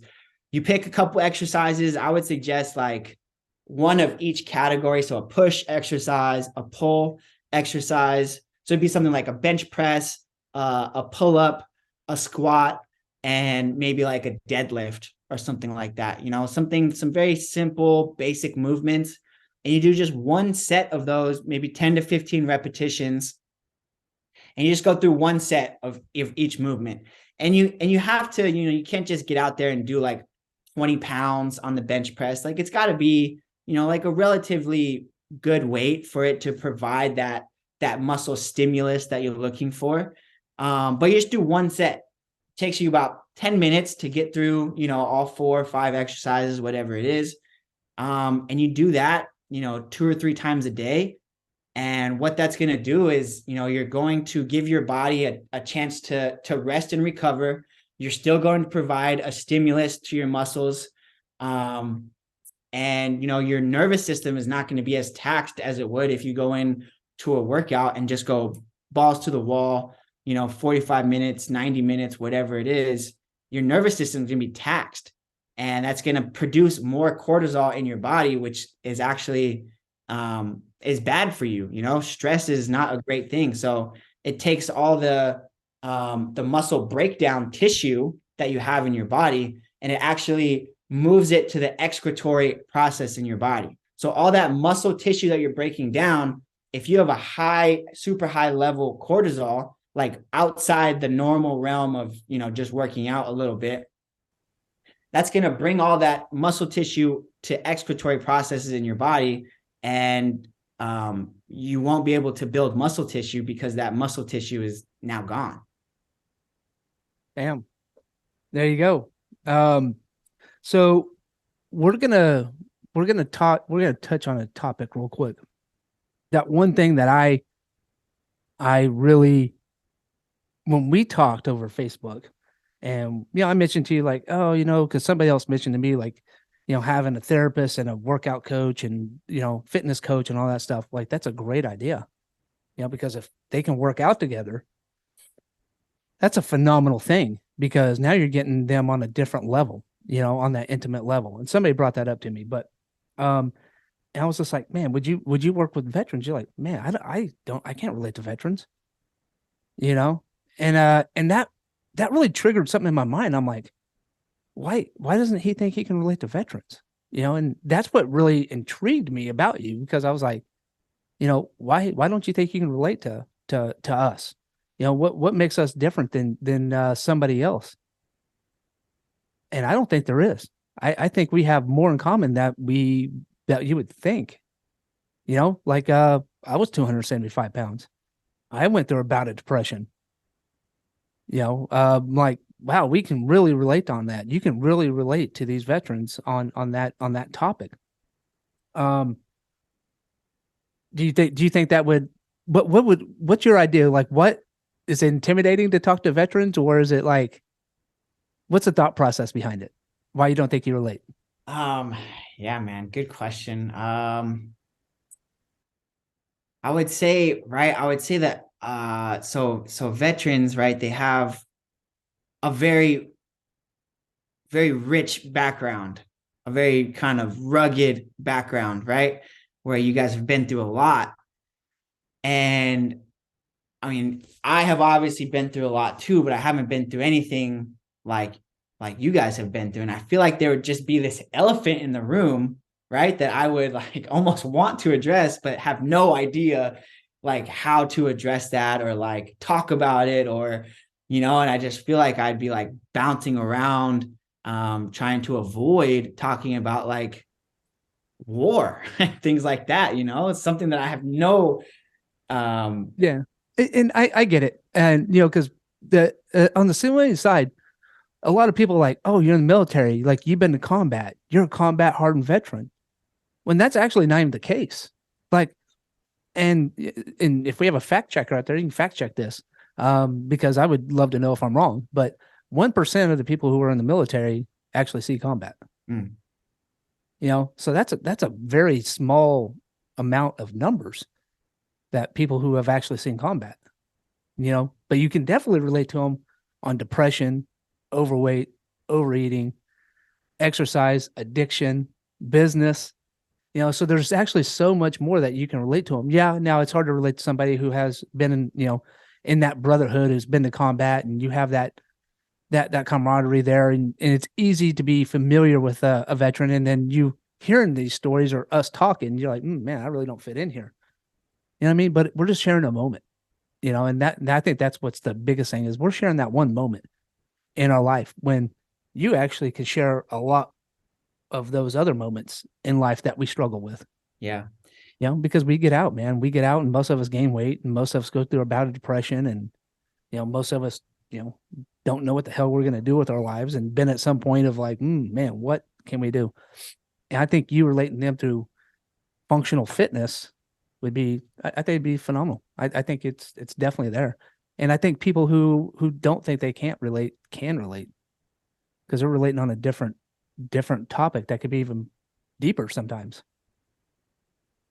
you pick a couple exercises. I would suggest like one of each category. So a push exercise, a pull exercise. So it'd be something like a bench press, a pull up, a squat, and maybe like a deadlift or something like that. Some very simple, basic movements. And you do just one set of those, maybe 10 to 15 repetitions. And you just go through one set of each movement. And you have to, you can't just get out there and do like 20 pounds on the bench press. Like it's got to be, like a relatively good weight for it to provide that muscle stimulus that you're looking for. But you just do one set. It takes you about 10 minutes to get through, all 4 or 5 exercises, whatever it is. And you do that, 2 or 3 times a day. And what that's going to do is, you're going to give your body a chance to rest and recover. You're still going to provide a stimulus to your muscles. And, your nervous system is not going to be as taxed as it would if you go in to a workout and just go balls to the wall, 45 minutes, 90 minutes, whatever it is. Your nervous system is going to be taxed. And that's going to produce more cortisol in your body, which is actually is bad for you. Stress is not a great thing. So it takes all the muscle breakdown tissue that you have in your body, and it actually moves it to the excretory process in your body. So all that muscle tissue that you're breaking down, if you have a super high level cortisol, like outside the normal realm of, just working out a little bit, that's going to bring all that muscle tissue to excretory processes in your body. And you won't be able to build muscle tissue because that muscle tissue is now gone. Damn. There you go. So we're gonna touch on a topic real quick. That one thing that I really, when we talked over Facebook, and I mentioned to you like, oh, because somebody else mentioned to me like, having a therapist and a workout coach and fitness coach and all that stuff, like that's a great idea. Because if they can work out together, that's a phenomenal thing, because now you're getting them on a different level, on that intimate level. And somebody brought that up to me, but and I was just like, man, would you work with veterans? You're like, man, I can't relate to veterans, and that really triggered something in my mind. I'm like, why doesn't he think he can relate to veterans? And that's what really intrigued me about you, because I was like, why don't you think you can relate to to us? You know, what makes us different than somebody else? And I don't think there is. I think we have more in common that you would think. You know, like I was 275 pounds. I went through a bout of depression. You know, like, wow, we can really relate on that. You can really relate to these veterans on that topic. Do you think that would what's your idea? Like, what is it intimidating to talk to veterans, or is it like, what's the thought process behind it? Why you don't think you relate? Yeah, man, good question. I would say, right, that so veterans, right, they have a very, very rich background, a very kind of rugged background, right? Where you guys have been through a lot. And I mean, I have obviously been through a lot too, but I haven't been through anything like you guys have been through. And I feel like there would just be this elephant in the room, right? That I would like almost want to address, but have no idea like how to address that or like talk about it, or, you know, and I just feel like I'd be like bouncing around, trying to avoid talking about like war, things like that. You know, it's something that I have no, Yeah, and I get it, and you know, because the on the civilian side, a lot of people are like, oh, you're in the military, like you've been to combat, you're a combat hardened veteran, when that's actually not even the case. Like, and if we have a fact checker out there, you can fact check this, because I would love to know if I'm wrong. But 1% of the people who are in the military actually see combat. mm, You know, so that's a very small amount of numbers that people who have actually seen combat. You know, but you can definitely relate to them on depression, overweight, overeating, exercise, addiction, business. You know, so there's actually so much more that you can relate to them. Yeah, now it's hard to relate to somebody who has been in, you know, in that brotherhood, who's been to combat, and you have that camaraderie there, and it's easy to be familiar with a veteran, and then you hearing these stories or us talking, you're like, man, I really don't fit in here. You know what I mean? But we're just sharing a moment, you know, and I think that's what's the biggest thing, is we're sharing that one moment in our life when you actually can share a lot of those other moments in life that we struggle with. yeah. You know, because we get out, man. We get out, and most of us gain weight, and most of us go through a bout of depression, and you know, most of us, you know, don't know what the hell we're going to do with our lives, and been at some point of like, man, what can we do? And I think you relating them to functional fitness would be, I think it'd be phenomenal. I think it's definitely there. And I think people who don't think they can't relate can relate, because they're relating on a different topic that could be even deeper sometimes.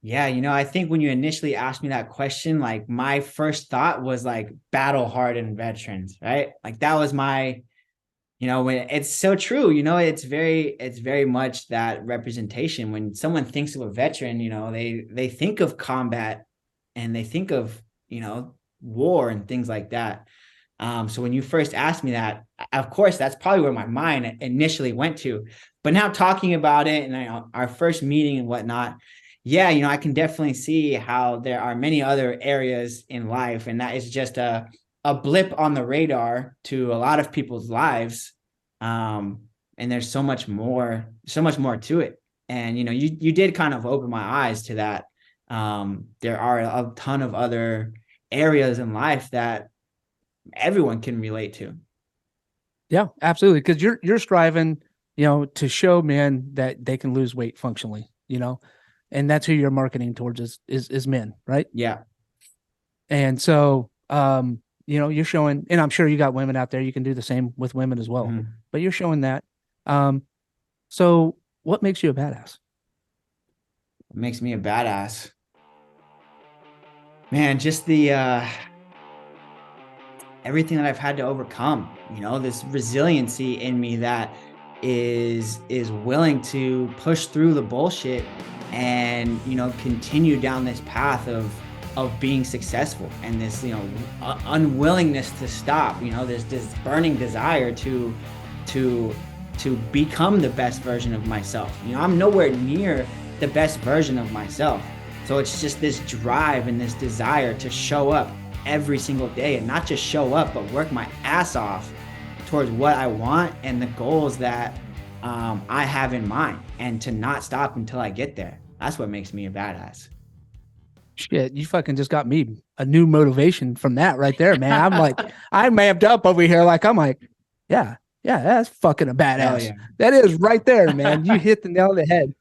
Yeah, you know, I think when you initially asked me that question, like my first thought was like battle hardened veterans, right? Like that was my, you know, when it's so true, you know, it's very much that representation. When someone thinks of a veteran, you know, they think of combat, and they think of, you know, war and things like that. So when you first asked me that, of course, that's probably where my mind initially went to. But now talking about it, and, you know, our first meeting and whatnot, yeah, you know, I can definitely see how there are many other areas in life, and that is just a blip on the radar to a lot of people's lives. And there's so much more to it. And, you know, you did kind of open my eyes to that. There are a ton of other areas in life that everyone can relate to. Yeah, absolutely. Because you're striving, you know, to show men that they can lose weight functionally, you know, and that's who you're marketing towards is men, right? Yeah. And so, you know, you're showing, and I'm sure you got women out there, you can do the same with women as well, but you're showing that. So what makes you a badass? What makes me a badass? Man, just the everything that I've had to overcome, you know, this resiliency in me that is willing to push through the bullshit and, you know, continue down this path of being successful, and this, you know, unwillingness to stop. You know, there's this burning desire to become the best version of myself. You know, I'm nowhere near the best version of myself. So it's just this drive and this desire to show up every single day and not just show up, but work my ass off towards what I want and the goals that I have in mind, and to not stop until I get there. That's what makes me a badass. Shit, you fucking just got me a new motivation from that right there, man. I'm like, I'm amped up over here. Like, I'm like, yeah, that's fucking a badass. Yeah. That is right there, man. You hit the nail on the head.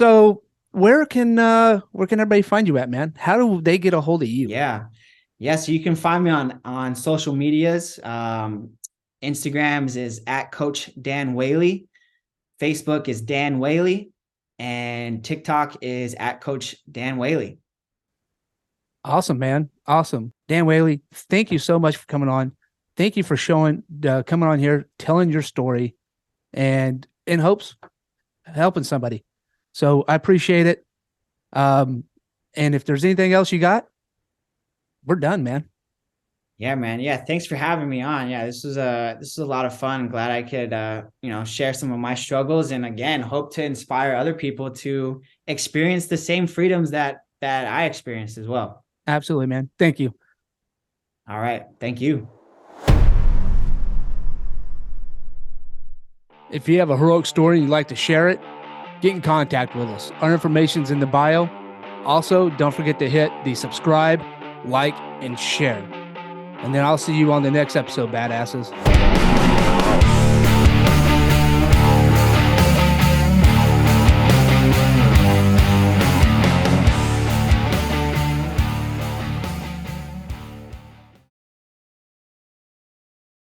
So where can everybody find you at, man? How do they get a hold of you? Yeah. So you can find me on social medias. Instagrams is at Coach Dan Whaley. Facebook is Dan Whaley, and TikTok is at Coach Dan Whaley. Awesome, man. Awesome. Dan Whaley, thank you so much for coming on. Thank you for coming on here, telling your story, and in hopes helping somebody. So I appreciate it. And if there's anything else you got, we're done, man. Yeah, man. Yeah. Thanks for having me on. Yeah. This was a lot of fun. Glad I could, share some of my struggles, and again, hope to inspire other people to experience the same freedoms that I experienced as well. Absolutely, man. Thank you. All right. Thank you. If you have a heroic story and you'd like to share it, get in contact with us. Our information's in the bio. Also, don't forget to hit the subscribe, like, and share. And then I'll see you on the next episode, badasses.